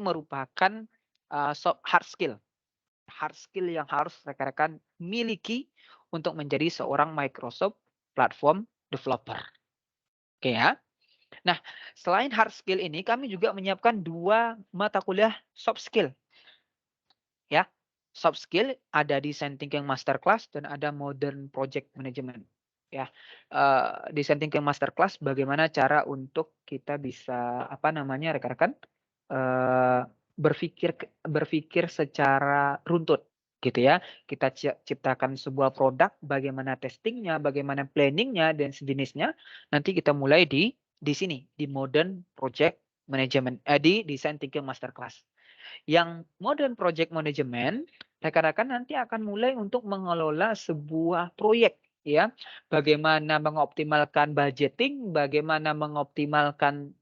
merupakan hard skill. Hard skill yang harus rekan-rekan miliki untuk menjadi seorang Microsoft Platform Developer. Oke ya. Nah, selain hard skill ini, kami juga menyiapkan 2 mata kuliah soft skill. Ya, soft skill ada Design Thinking Masterclass dan ada Modern Project Management. Ya, Design Thinking Masterclass bagaimana cara untuk kita bisa rekan-rekan berpikir secara runtut gitu ya. Kita ciptakan sebuah produk, bagaimana testingnya, bagaimana planningnya dan sejenisnya. Nanti kita mulai di sini di Modern Project Management, di Design Thinking Masterclass. Yang Modern Project Management, rekan-rekan nanti akan mulai untuk mengelola sebuah proyek ya. Bagaimana mengoptimalkan budgeting, bagaimana mengoptimalkan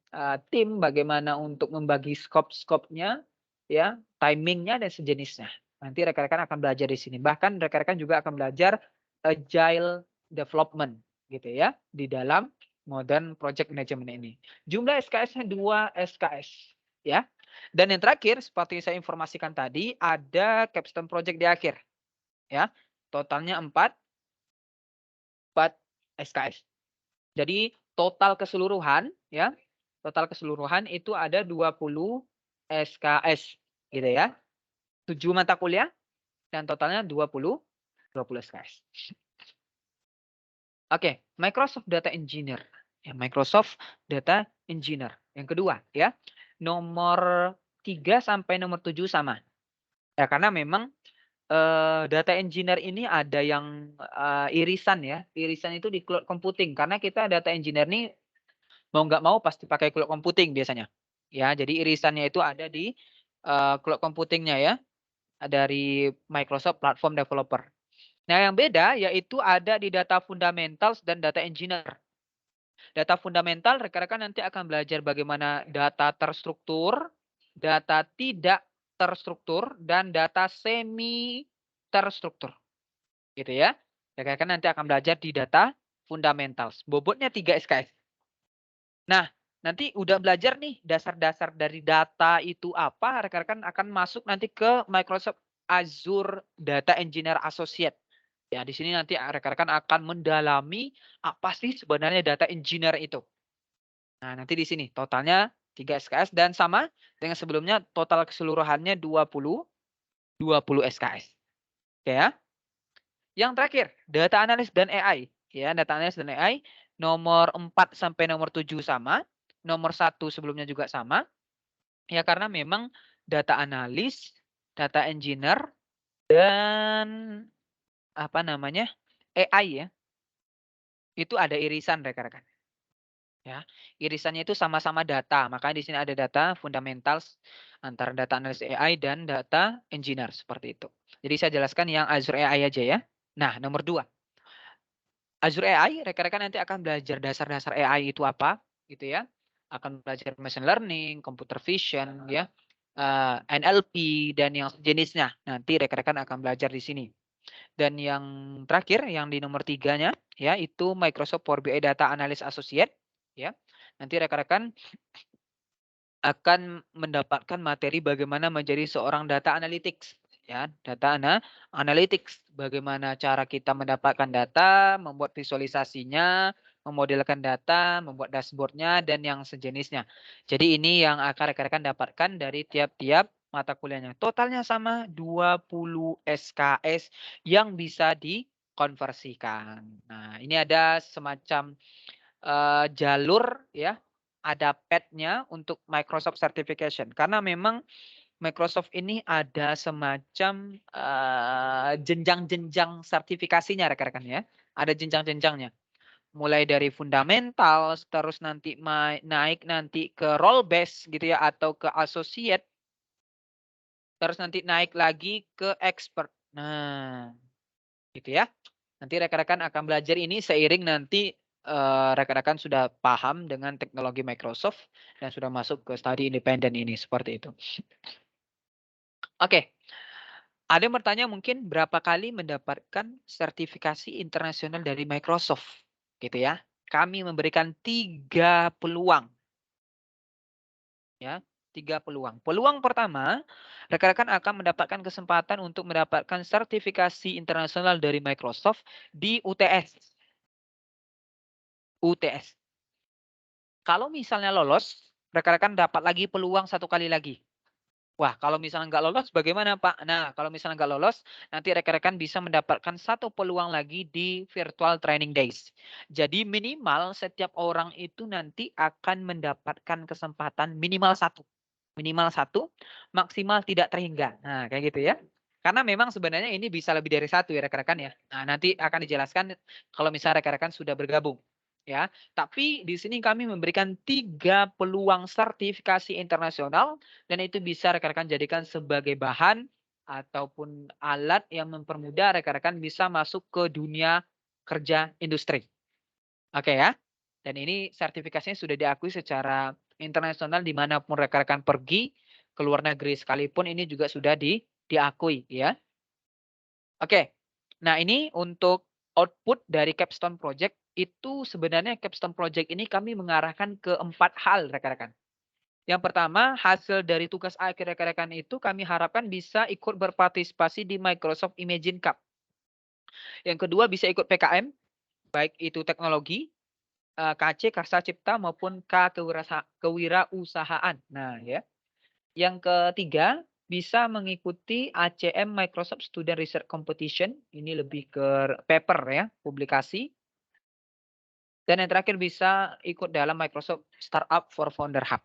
tim, bagaimana untuk membagi skop-skopnya ya, timingnya dan sejenisnya. Nanti rekan-rekan akan belajar di sini. Bahkan rekan-rekan juga akan belajar agile development gitu ya di dalam Modern Project Management ini. Jumlah SKS-nya 2 SKS ya. Dan yang terakhir seperti saya informasikan tadi ada capstone project di akhir. Ya. Totalnya 4 SKS. Jadi total keseluruhan ya. Total keseluruhan itu ada 20 SKS gitu ya. 7 mata kuliah dan totalnya 20 SKS. Oke, Microsoft Data Engineer. Ya, Microsoft Data Engineer. Yang kedua ya. Nomor 3 sampai nomor 7 sama. Ya, karena memang data engineer ini ada yang irisan ya. Irisan itu di cloud computing karena kita data engineer nih mau nggak mau pasti pakai cloud computing biasanya. Ya, jadi irisannya itu ada di cloud computingnya ya. Dari Microsoft Platform Developer. Nah, yang beda yaitu ada di data fundamentals dan data engineer. Data fundamental rekan-rekan nanti akan belajar bagaimana data terstruktur, data tidak terstruktur, dan data semi terstruktur. Gitu ya. Rekan-rekan nanti akan belajar di data fundamentals. Bobotnya 3 SKS. Nah, nanti udah belajar nih dasar-dasar dari data itu apa, rekan-rekan akan masuk nanti ke Microsoft Azure Data Engineer Associate. Ya, di sini nanti rekan-rekan akan mendalami apa sih sebenarnya data engineer itu. Nah, nanti di sini totalnya 3 SKS dan sama dengan sebelumnya total keseluruhannya 20 SKS. Oke ya. Yang terakhir, data analis dan AI. Ya, data analis dan AI nomor 4 sampai nomor 7 sama, nomor 1 sebelumnya juga sama. Ya, karena memang data analis, data engineer dan apa namanya? AI ya. Itu ada irisan rekan-rekan. Ya, irisannya itu sama-sama data. Makanya di sini ada data fundamentals antara data analis AI dan data engineer seperti itu. Jadi saya jelaskan yang Azure AI aja ya. Nah, nomor 2. Azure AI, rekan-rekan nanti akan belajar dasar-dasar AI itu apa, gitu ya. Akan belajar machine learning, computer vision, ya, NLP dan yang jenisnya. Nanti rekan-rekan akan belajar di sini. Dan yang terakhir, yang di nomor 3-nya, ya, itu Microsoft Power BI Data Analyst Associate, ya. Nanti rekan-rekan akan mendapatkan materi bagaimana menjadi seorang data analytics. Ya, data analytics, bagaimana cara kita mendapatkan data, membuat visualisasinya, memodelkan data, membuat dashboardnya dan yang sejenisnya. Jadi ini yang akan rekan-rekan dapatkan dari tiap-tiap mata kuliahnya. Totalnya sama 20 SKS yang bisa dikonversikan. Nah, ini ada semacam jalur ya, ada path-nya untuk Microsoft Certification. Karena memang Microsoft ini ada semacam jenjang-jenjang sertifikasinya rekan-rekan ya. Ada jenjang-jenjangnya. Mulai dari fundamental, terus nanti naik nanti ke role base gitu ya, atau ke associate. Terus nanti naik lagi ke expert. Nah, gitu ya. Nanti rekan-rekan akan belajar ini seiring nanti rekan-rekan sudah paham dengan teknologi Microsoft dan sudah masuk ke studi independen ini seperti itu. Oke. Ada yang bertanya mungkin berapa kali mendapatkan sertifikasi internasional dari Microsoft, gitu ya. Kami memberikan 3 peluang. Ya, 3 peluang. Peluang pertama, rekan-rekan akan mendapatkan kesempatan untuk mendapatkan sertifikasi internasional dari Microsoft di UTS. UTS. Kalau misalnya lolos, rekan-rekan dapat lagi peluang 1 kali lagi. Wah, kalau misalnya nggak lolos bagaimana Pak? Nah, kalau misalnya nggak lolos, nanti rekan-rekan bisa mendapatkan 1 peluang lagi di virtual training days. Jadi minimal setiap orang itu nanti akan mendapatkan kesempatan minimal 1. Minimal 1, maksimal tidak terhingga. Nah, kayak gitu ya. Karena memang sebenarnya ini bisa lebih dari 1 ya rekan-rekan ya. Nah, nanti akan dijelaskan kalau misalnya rekan-rekan sudah bergabung. Ya, tapi di sini kami memberikan 3 peluang sertifikasi internasional dan itu bisa rekan-rekan jadikan sebagai bahan ataupun alat yang mempermudah rekan-rekan bisa masuk ke dunia kerja industri. Oke ya. Dan ini sertifikasinya sudah diakui secara internasional dimanapun rekan-rekan pergi ke luar negeri sekalipun ini juga sudah diakui ya. Oke. Nah, ini untuk output dari Capstone Project itu sebenarnya Capstone Project ini kami mengarahkan ke 4 hal rekan-rekan. Yang pertama, hasil dari tugas akhir rekan-rekan itu kami harapkan bisa ikut berpartisipasi di Microsoft Imagine Cup. Yang kedua bisa ikut PKM, baik itu teknologi, KC, Karsa Cipta maupun K kewirausahaan. Nah, ya. Yang ketiga, bisa mengikuti ACM Microsoft Student Research Competition. Ini lebih ke paper ya, publikasi. Dan yang terakhir bisa ikut dalam Microsoft Startup for Founder Hub.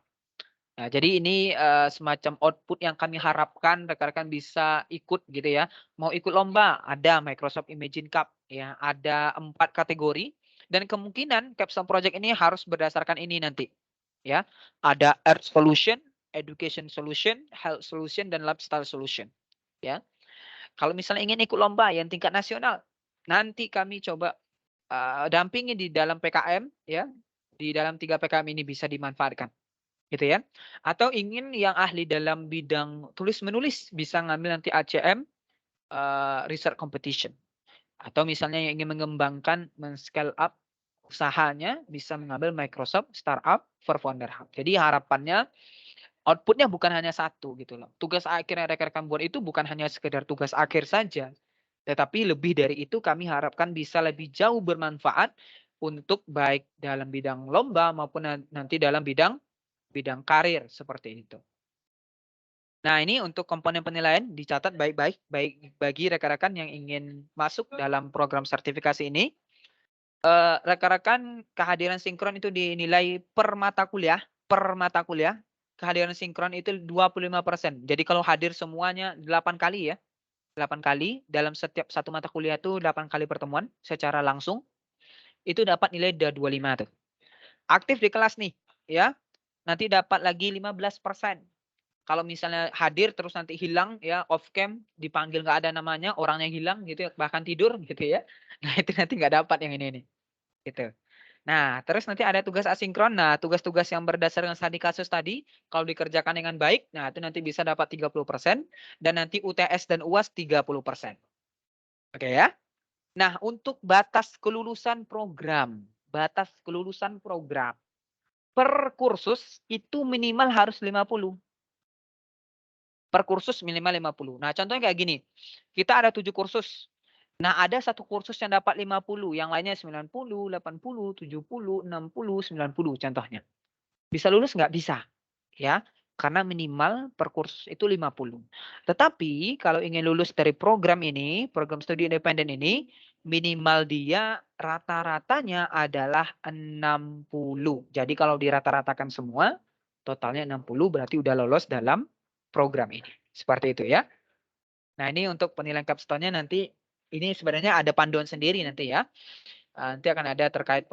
Nah, jadi ini semacam output yang kami harapkan rekan-rekan bisa ikut gitu ya. Mau ikut lomba, ada Microsoft Imagine Cup ya, ada 4 kategori dan kemungkinan Capstone Project ini harus berdasarkan ini nanti. Ya. Ada Earth Solution, Education Solution, Health Solution dan Lifestyle Solution. Ya. Kalau misalnya ingin ikut lomba yang tingkat nasional, nanti kami coba dampingi di dalam PKM ya. Di dalam 3 PKM ini bisa dimanfaatkan. Gitu ya. Atau ingin yang ahli dalam bidang tulis-menulis bisa ngambil nanti ACM Research Competition. Atau misalnya yang ingin mengembangkan men-scale up usahanya bisa mengambil Microsoft Startup for Founder Hub. Jadi harapannya outputnya bukan hanya satu gitu loh. Tugas akhir yang rekan-rekan buat itu bukan hanya sekedar tugas akhir saja. Tetapi lebih dari itu kami harapkan bisa lebih jauh bermanfaat untuk baik dalam bidang lomba maupun nanti dalam bidang karir seperti itu. Nah, ini untuk komponen penilaian dicatat baik-baik baik bagi rekan-rekan yang ingin masuk dalam program sertifikasi ini. Rekan-rekan kehadiran sinkron itu dinilai per mata kuliah. Kehadiran sinkron itu 25%. Jadi kalau hadir semuanya 8 kali ya. 8 kali dalam setiap satu mata kuliah itu 8 kali pertemuan secara langsung. Itu dapat nilai 25 tuh. Aktif di kelas nih, ya. Nanti dapat lagi 15%. Kalau misalnya hadir terus nanti hilang ya, off cam, dipanggil nggak ada namanya, orangnya hilang gitu ya, bahkan tidur gitu ya. Nah, itu nanti nggak dapat yang ini nih. Gitu. Nah, terus nanti ada tugas asinkron. Nah, tugas-tugas yang berdasarkan studi kasus tadi, kalau dikerjakan dengan baik, nah itu nanti bisa dapat 30%, dan nanti UTS dan UAS 30%. Oke ya. Nah, untuk batas kelulusan program. Per kursus itu minimal harus 50. Per kursus minimal 50. Nah, contohnya kayak gini. Kita ada 7 kursus. Nah, ada satu kursus yang dapat 50, yang lainnya 90, 80, 70, 60, 90 contohnya. Bisa lulus nggak? Bisa. Ya, karena minimal per kursus itu 50. Tetapi kalau ingin lulus dari program ini, program studi independen ini, minimal dia rata-ratanya adalah 60. Jadi kalau dirata-ratakan semua, totalnya 60 berarti udah lolos dalam program ini. Seperti itu ya. Nah, ini untuk penilaian capstone-nya nanti ini sebenarnya ada panduan sendiri nanti ya. Nanti akan ada terkait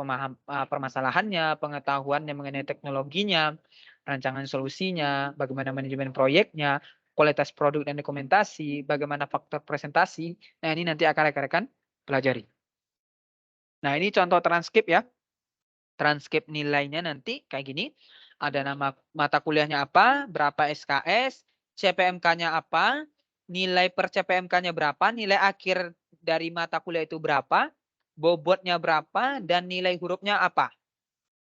permasalahannya, pengetahuannya mengenai teknologinya, rancangan solusinya, bagaimana manajemen proyeknya, kualitas produk dan dokumentasi, bagaimana faktor presentasi. Nah, ini nanti akan rekan-rekan pelajari. Nah, ini contoh transkrip ya. Transkrip nilainya nanti kayak gini. Ada nama mata kuliahnya apa, berapa SKS, CPMK-nya apa, nilai per CPMK-nya berapa, nilai akhir dari mata kuliah itu berapa, bobotnya berapa, dan nilai hurufnya apa.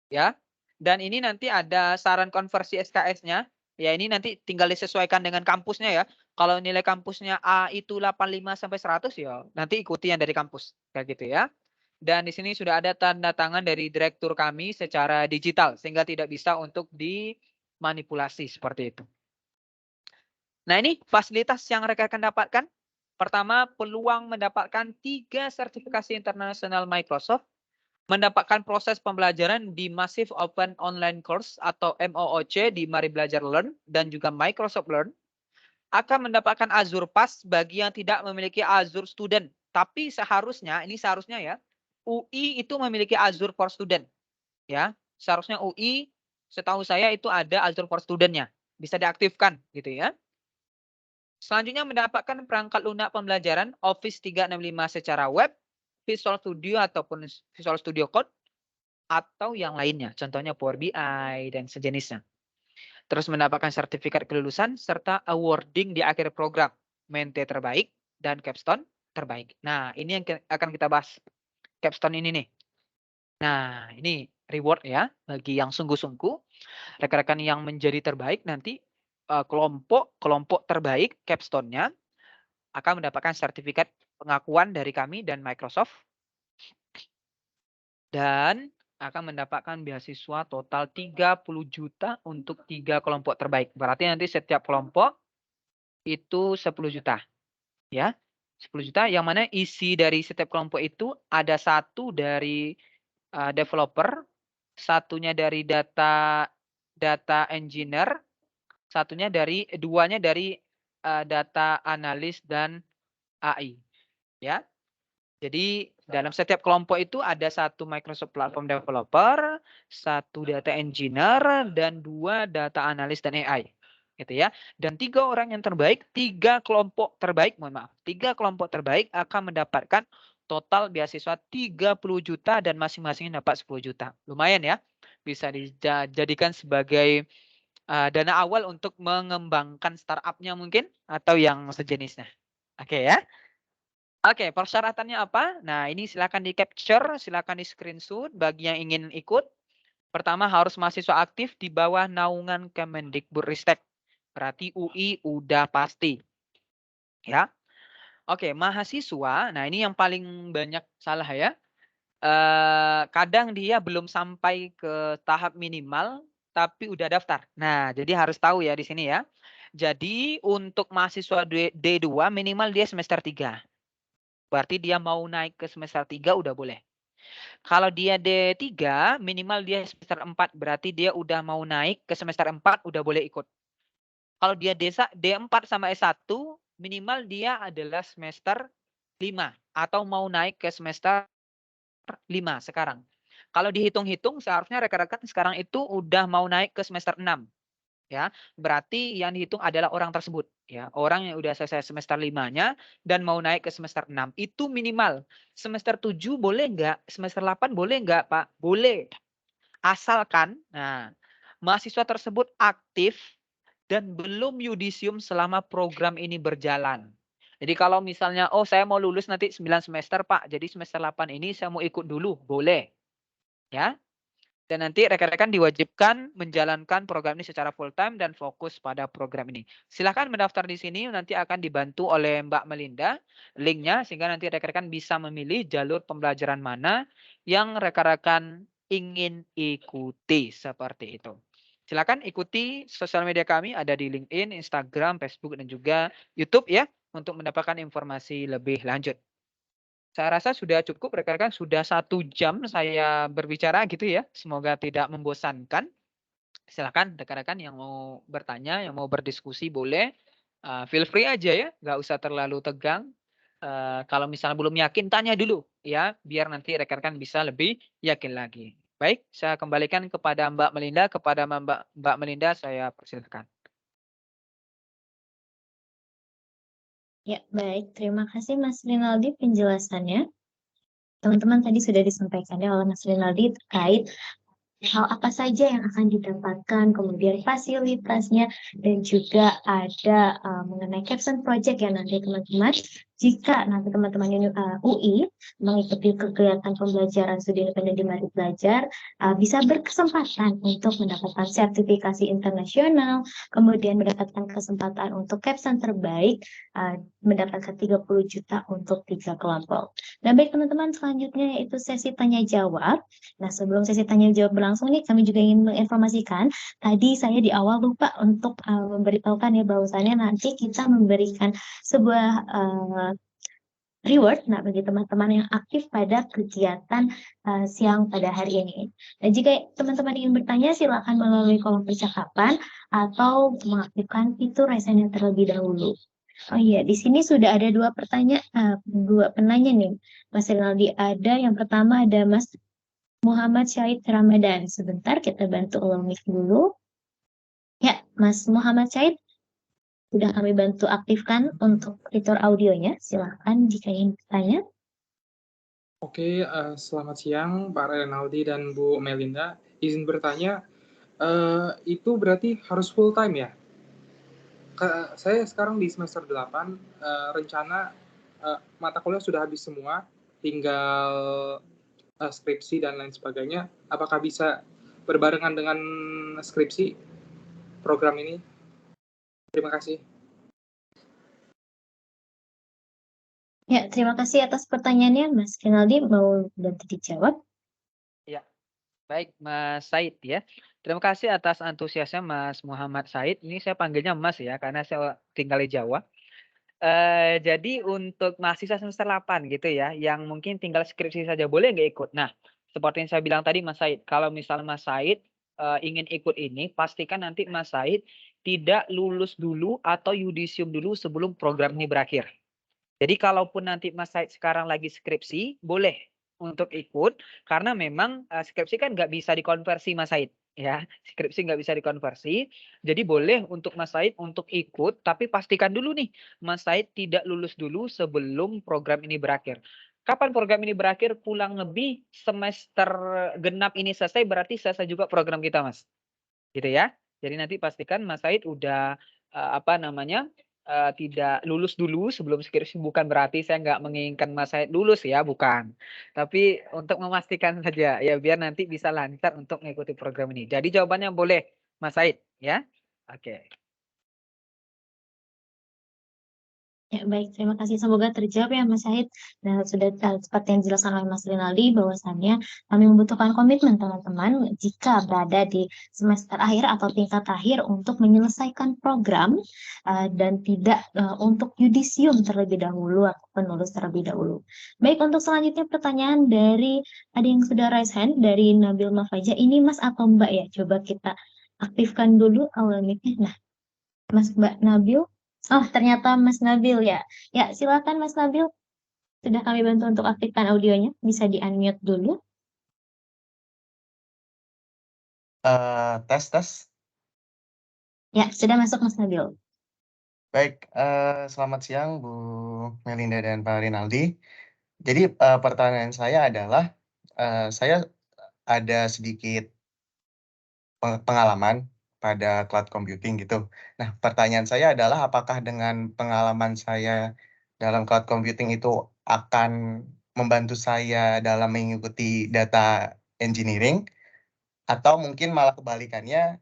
Ya. Dan ini nanti ada saran konversi SKS-nya. Ya, ini nanti tinggal disesuaikan dengan kampusnya ya. Kalau nilai kampusnya A itu 85 sampai 100 ya, nanti ikuti yang dari kampus. Kayak gitu ya. Dan di sini sudah ada tanda tangan dari direktur kami secara digital sehingga tidak bisa untuk dimanipulasi seperti itu. Nah, ini fasilitas yang rekan-rekan dapatkan. Pertama, peluang mendapatkan 3 sertifikasi internasional Microsoft, mendapatkan proses pembelajaran di Massive Open Online Course atau MOOC di Mari Belajar Learn dan juga Microsoft Learn, akan mendapatkan Azure Pass bagi yang tidak memiliki Azure Student. Tapi seharusnya ya, UI itu memiliki Azure for Student. Ya, seharusnya UI setahu saya itu ada Azure for Student-nya. Bisa diaktifkan gitu ya. Selanjutnya mendapatkan perangkat lunak pembelajaran Office 365 secara web, Visual Studio ataupun Visual Studio Code, atau yang lainnya. Contohnya Power BI dan sejenisnya. Terus mendapatkan sertifikat kelulusan serta awarding di akhir program. Mente terbaik dan capstone terbaik. Nah, ini yang akan kita bahas. Capstone ini nih. Nah, ini reward ya bagi yang sungguh-sungguh. Rekan-rekan yang menjadi terbaik nanti kelompok terbaik capstone-nya akan mendapatkan sertifikat pengakuan dari kami dan Microsoft. Dan akan mendapatkan beasiswa total 30 juta untuk 3 kelompok terbaik. Berarti nanti setiap kelompok itu 10 juta. Ya, 10 juta yang mana isi dari setiap kelompok itu ada satu dari developer, satunya dari data engineer, duanya dari data analis dan AI. Ya. Jadi dalam setiap kelompok itu ada satu Microsoft Platform Developer, satu data engineer, dan 2 data analis dan AI. Gitu ya. Dan 3 orang yang terbaik, 3 kelompok terbaik, 3 kelompok terbaik akan mendapatkan total beasiswa 30 juta dan masing-masing dapat 10 juta. Lumayan ya. Bisa dijadikan sebagai dana awal untuk mengembangkan startup-nya mungkin atau yang sejenisnya. Oke ya. Oke, persyaratannya apa? Nah, ini silakan di-capture, silakan di-screenshot bagi yang ingin ikut. Pertama, harus mahasiswa aktif di bawah naungan Kemendikbudristek. Berarti UI udah pasti. Ya. Oke, mahasiswa. Nah, ini yang paling banyak salah ya. Kadang dia belum sampai ke tahap minimal, tapi udah daftar. Nah, jadi harus tahu ya di sini ya. Jadi untuk mahasiswa D2 minimal dia semester 3. Berarti dia mau naik ke semester 3 udah boleh. Kalau dia D3 minimal dia semester 4. Berarti dia udah mau naik ke semester 4 udah boleh ikut. Kalau dia D4 sama S1 minimal dia adalah semester 5 atau mau naik ke semester 5 sekarang. Kalau dihitung-hitung seharusnya rekan-rekan sekarang itu udah mau naik ke semester 6. Ya, berarti yang dihitung adalah orang tersebut ya. Orang yang udah selesai semester 5-nya dan mau naik ke semester 6 itu minimal. Semester 7 boleh nggak? Semester 8 boleh nggak, Pak? Boleh. Asalkan mahasiswa tersebut aktif dan belum yudisium selama program ini berjalan. Jadi kalau misalnya, oh saya mau lulus nanti 9 semester Pak, jadi semester 8 ini saya mau ikut dulu, boleh. Ya. Dan nanti rekan-rekan diwajibkan menjalankan program ini secara full time dan fokus pada program ini. Silahkan mendaftar di sini, nanti akan dibantu oleh Mbak Melinda linknya, sehingga nanti rekan-rekan bisa memilih jalur pembelajaran mana yang rekan-rekan ingin ikuti, seperti itu. Silakan ikuti sosial media kami, ada di LinkedIn, Instagram, Facebook, dan juga YouTube ya, untuk mendapatkan informasi lebih lanjut. Saya rasa sudah cukup rekan-rekan, sudah 1 jam saya berbicara gitu ya. Semoga tidak membosankan. Silakan rekan-rekan yang mau bertanya, yang mau berdiskusi boleh. Feel free aja ya, nggak usah terlalu tegang. Kalau misalnya belum yakin, tanya dulu ya, biar nanti rekan-rekan bisa lebih yakin lagi. Baik, saya kembalikan kepada Mbak Melinda. Kepada Mbak Melinda, saya persilakan. Ya, baik. Terima kasih Mas Rinaldi penjelasannya. Teman-teman tadi sudah disampaikan ya oleh Mas Rinaldi terkait hal apa saja yang akan didapatkan, kemudian fasilitasnya, dan juga ada mengenai capstone project ya nanti teman-teman. Jika nanti teman-teman UI mengikuti kegiatan pembelajaran studi independen di Mari Belajar, bisa berkesempatan untuk mendapatkan sertifikasi internasional, kemudian mendapatkan kesempatan untuk capstone terbaik, mendapatkan 30 juta untuk 3 kelompok. Nah baik teman-teman, selanjutnya yaitu sesi tanya jawab. Nah sebelum sesi tanya jawab berlangsung nih, kami juga ingin menginformasikan, tadi saya di awal lupa untuk memberitahukan ya bahwasannya nanti kita memberikan sebuah reward bagi teman-teman yang aktif pada kegiatan siang pada hari ini. Dan jika teman-teman ingin bertanya, silakan melalui kolom percakapan atau mengaktifkan fitur raise hand terlebih dahulu. Oh iya, di sini sudah ada dua penanya nih, Mas Rinaldi. Ada yang pertama ada Mas Muhammad Syahid Ramadan. Sebentar, kita bantu ulang mic dulu. Ya, Mas Muhammad Syahid, sudah kami bantu aktifkan untuk fitur audionya. Silahkan jika ingin bertanya. Oke, selamat siang Pak Renaldi dan Bu Melinda. Izin bertanya, itu berarti harus full time ya? Saya sekarang di semester 8, rencana mata kuliah sudah habis semua, tinggal skripsi dan lain sebagainya. Apakah bisa berbarengan dengan skripsi program ini? Terima kasih. Ya, terima kasih atas pertanyaannya, Mas Rinaldi. Mau bantu dijawab? Ya, baik Mas Said ya. Terima kasih atas antusiasnya Mas Muhammad Said. Ini saya panggilnya Mas ya, karena saya tinggal di Jawa. Jadi untuk mahasiswa semester 8 gitu ya, yang mungkin tinggal skripsi saja boleh nggak ikut? Nah, seperti yang saya bilang tadi Mas Said, kalau misalnya Mas Said ingin ikut ini, pastikan nanti Mas Said tidak lulus dulu atau yudisium dulu sebelum program ini berakhir. Jadi kalaupun nanti Mas Said sekarang lagi skripsi, boleh untuk ikut, karena memang skripsi kan nggak bisa dikonversi Mas Said. Ya, skripsi nggak bisa dikonversi, jadi boleh untuk Mas Said untuk ikut, tapi pastikan dulu nih, Mas Said tidak lulus dulu sebelum program ini berakhir. Kapan program ini berakhir? Kurang lebih semester genap ini selesai, berarti selesai juga program kita, Mas. Gitu ya. Jadi nanti pastikan Mas Said udah tidak lulus dulu sebelum skripsi, bukan berarti saya nggak menginginkan Mas Said lulus ya, bukan. Tapi untuk memastikan saja ya biar nanti bisa lancar untuk mengikuti program ini. Jadi jawabannya boleh Mas Said ya. Oke. Ya, baik. Terima kasih. Semoga terjawab ya, Mas Syahid. Dan sudah seperti yang dijelaskan oleh Mas Rinaldi, bahwasannya kami membutuhkan komitmen teman-teman jika berada di semester akhir atau tingkat akhir untuk menyelesaikan program dan tidak untuk yudisium terlebih dahulu atau penulis terlebih dahulu. Baik, untuk selanjutnya pertanyaan dari ada yang sudah raise hand dari Nabil Mafaja. Ini Mas atau Mbak ya? Coba kita aktifkan dulu awal mic-nya. Nah, Mas Mbak Nabil. Oh, ternyata Mas Nabil ya. Ya, silakan Mas Nabil. Sudah kami bantu untuk aktifkan audionya. Bisa di-unmute dulu. Tes. Ya, sudah masuk Mas Nabil. Baik, selamat siang Bu Melinda dan Pak Rinaldi. Jadi pertanyaan saya adalah, saya ada sedikit pengalaman pada cloud computing gitu. Nah, pertanyaan saya adalah apakah dengan pengalaman saya dalam cloud computing itu akan membantu saya dalam mengikuti data engineering, atau mungkin malah kebalikannya,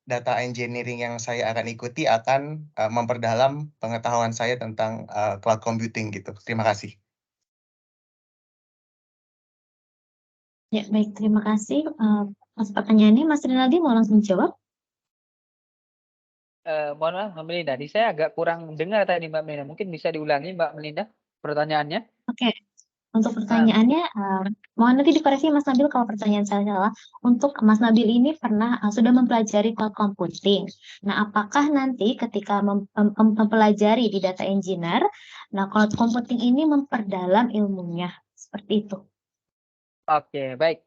data engineering yang saya akan ikuti akan memperdalam pengetahuan saya tentang cloud computing gitu. Terima kasih. Ya, baik. Terima kasih. Atas pertanyaannya, Mas Rinaldi mau langsung jawab? Mohon maaf Mbak Melinda, saya agak kurang dengar tadi Mbak Melinda. Mungkin bisa diulangi Mbak Melinda pertanyaannya? Oke. Untuk pertanyaannya, mohon nanti dikoreksi Mas Nabil kalau pertanyaan saya salah. Untuk Mas Nabil ini pernah sudah mempelajari cloud computing. Nah, apakah nanti ketika mempelajari di data engineer, nah cloud computing ini memperdalam ilmunya seperti itu? Oke, baik.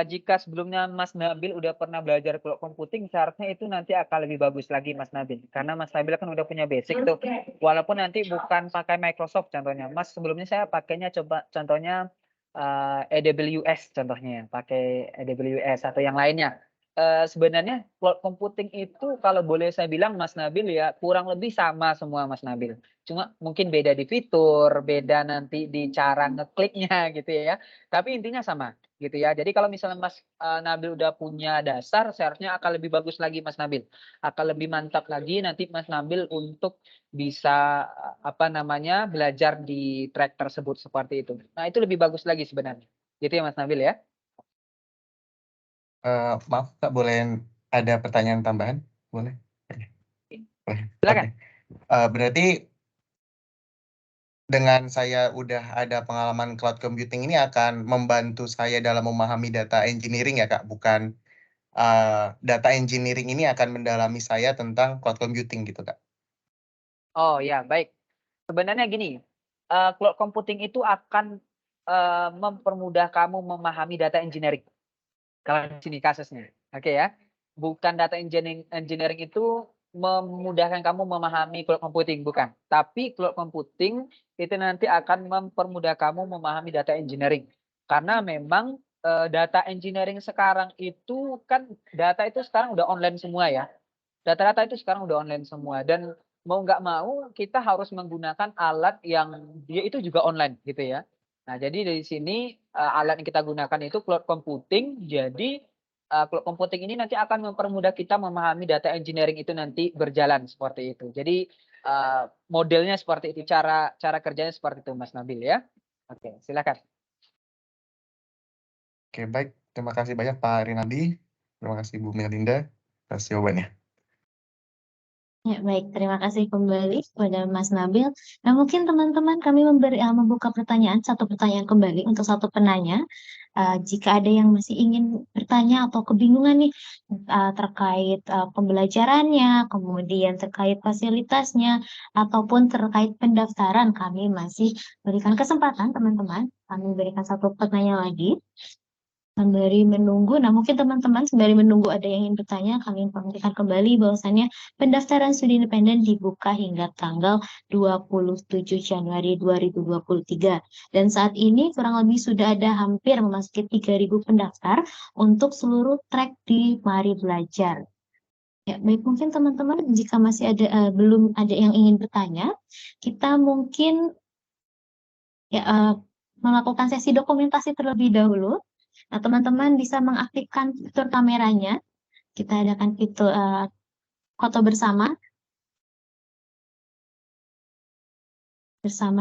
Jika sebelumnya Mas Nabil udah pernah belajar cloud computing, seharusnya itu nanti akan lebih bagus lagi Mas Nabil. Karena Mas Nabil kan udah punya basic tuh. Walaupun nanti bukan pakai Microsoft contohnya. Mas sebelumnya saya pakainya contohnya AWS contohnya, pakai AWS atau yang lainnya. Sebenarnya cloud computing itu kalau boleh saya bilang Mas Nabil ya kurang lebih sama semua Mas Nabil. Cuma mungkin beda di fitur, beda nanti di cara ngekliknya gitu ya. Tapi intinya sama gitu ya. Jadi kalau misalnya Mas Nabil udah punya dasar, seharusnya akan lebih bagus lagi Mas Nabil. Akan lebih mantap lagi nanti Mas Nabil untuk bisa belajar di track tersebut seperti itu. Nah, itu lebih bagus lagi sebenarnya. Gitu ya Mas Nabil ya. Maaf Kak, boleh ada pertanyaan tambahan? Boleh? Boleh. Silakan. Berarti dengan saya udah ada pengalaman cloud computing ini akan membantu saya dalam memahami data engineering ya Kak, bukan data engineering ini akan mendalami saya tentang cloud computing gitu Kak. Oh ya, baik. Sebenarnya gini, cloud computing itu akan mempermudah kamu memahami data engineering. Kalau di sini kasusnya, oke ya. Bukan data engineering itu memudahkan kamu memahami cloud computing, bukan. Tapi cloud computing itu nanti akan mempermudah kamu memahami data engineering. Karena memang data engineering sekarang itu kan data itu sekarang udah online semua ya. Data-data itu sekarang udah online semua dan mau nggak mau kita harus menggunakan alat yang dia itu juga online gitu ya. Nah, jadi dari sini alat yang kita gunakan itu cloud computing. Jadi cloud computing ini nanti akan mempermudah kita memahami data engineering itu nanti berjalan seperti itu. Jadi modelnya seperti itu, cara kerjanya seperti itu Mas Nabil ya. Oke, silakan. Oke, baik. Terima kasih banyak Pak Rinaldi. Terima kasih Bu Melinda atas jawabannya. Ya, baik. Terima kasih kembali kepada Mas Nabil. Nah, mungkin teman-teman kami membuka satu pertanyaan kembali untuk satu penanya. Jika ada yang masih ingin bertanya atau kebingungan nih terkait pembelajarannya, kemudian terkait fasilitasnya, ataupun terkait pendaftaran, kami masih berikan kesempatan teman-teman. Kami berikan satu pertanyaan lagi. Sembari menunggu, nah mungkin teman-teman sembari menunggu ada yang ingin bertanya, kami informasikan kembali bahwasannya pendaftaran studi independen dibuka hingga tanggal 27 Januari 2023. Dan saat ini kurang lebih sudah ada hampir memasuki 3.000 pendaftar untuk seluruh track di Mari Belajar. Ya, baik, mungkin teman-teman jika masih ada belum ada yang ingin bertanya, kita mungkin ya melakukan sesi dokumentasi terlebih dahulu. Nah, teman-teman bisa mengaktifkan fitur kameranya. Kita adakan fitur foto bersama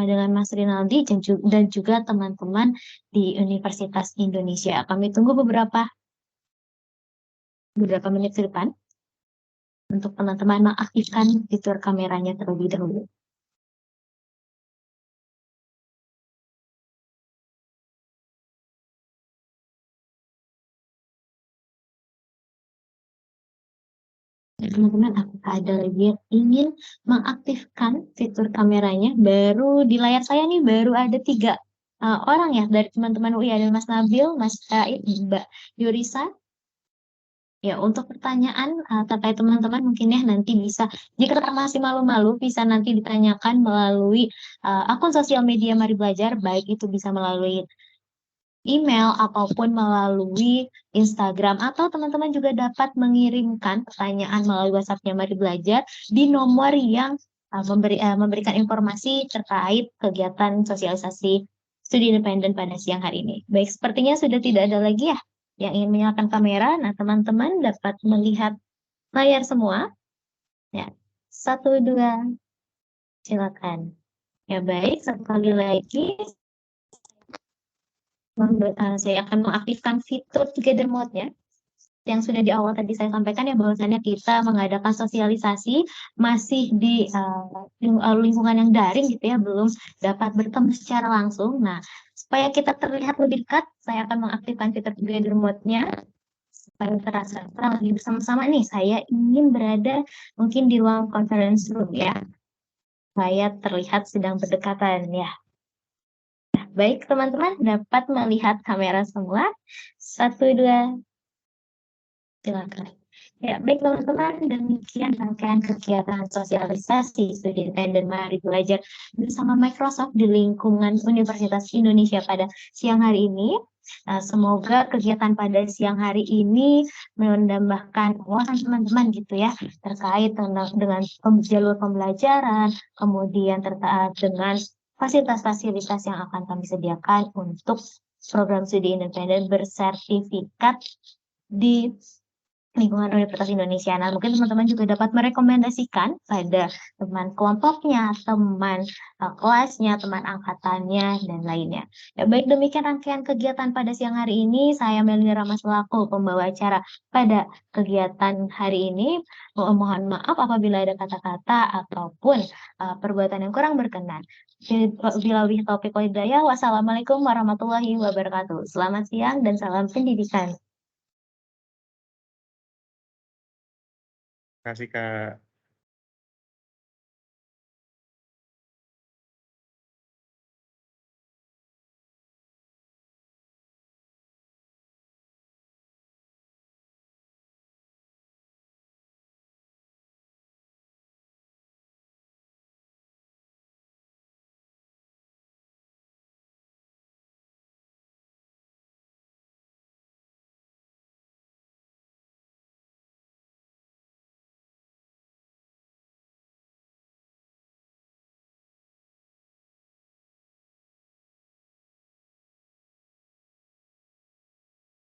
dengan Mas Rinaldi dan juga teman-teman di Universitas Indonesia. Kami tunggu beberapa menit ke depan untuk teman-teman mengaktifkan fitur kameranya terlebih dahulu. Teman-teman, apakah ada lagi yang ingin mengaktifkan fitur kameranya? Baru di layar saya nih baru ada 3 orang ya dari teman-teman UI, ada Mas Nabil, Mas Said, Mbak Yurisa. Ya, untuk pertanyaan terkait teman-teman mungkin ya nanti bisa, jika masih malu-malu bisa nanti ditanyakan melalui akun sosial media Mari Belajar, baik itu bisa melalui email ataupun melalui Instagram, atau teman-teman juga dapat mengirimkan pertanyaan melalui WhatsApp-nya Mari Belajar di nomor yang memberikan informasi terkait kegiatan sosialisasi studi independen pada siang hari ini. Baik, sepertinya sudah tidak ada lagi ya yang ingin menyalakan kamera. Nah, teman-teman dapat melihat layar semua. Ya, 1, 2, silakan. Ya, baik, sekali lagi saya akan mengaktifkan fitur Together Mode-nya yang sudah di awal tadi saya sampaikan ya, bahwasannya kita mengadakan sosialisasi masih di lingkungan yang daring gitu ya, belum dapat bertemu secara langsung. Nah, supaya kita terlihat lebih dekat, saya akan mengaktifkan fitur Together Mode-nya supaya terasa lagi bersama-sama nih. Saya ingin berada mungkin di ruang conference room ya, saya terlihat sedang berdekatan ya. Baik, teman-teman dapat melihat kamera semua. 1, 2, silakan. Ya, baik teman-teman, demikian rangkaian kegiatan sosialisasi studi independen Mari Belajar bersama Microsoft di lingkungan Universitas Indonesia pada siang hari ini. Semoga kegiatan pada siang hari ini menambahkan wawasan teman-teman gitu ya, terkait dengan jalur pembelajaran, kemudian terkait dengan fasilitas-fasilitas yang akan kami sediakan untuk program studi independen bersertifikat di lingkungan Universitas Indonesia. Nah, mungkin teman-teman juga dapat merekomendasikan pada teman kelompoknya, teman kelasnya, teman angkatannya, dan lainnya. Ya, baik, demikian rangkaian kegiatan pada siang hari ini. Saya Melinda Rama selaku pembawa acara pada kegiatan hari ini. Mohon maaf apabila ada kata-kata ataupun perbuatan yang kurang berkenan. Bila taufiq wal hidayah, wassalamualaikum warahmatullahi wabarakatuh. Selamat siang dan salam pendidikan. Terima kasih Kak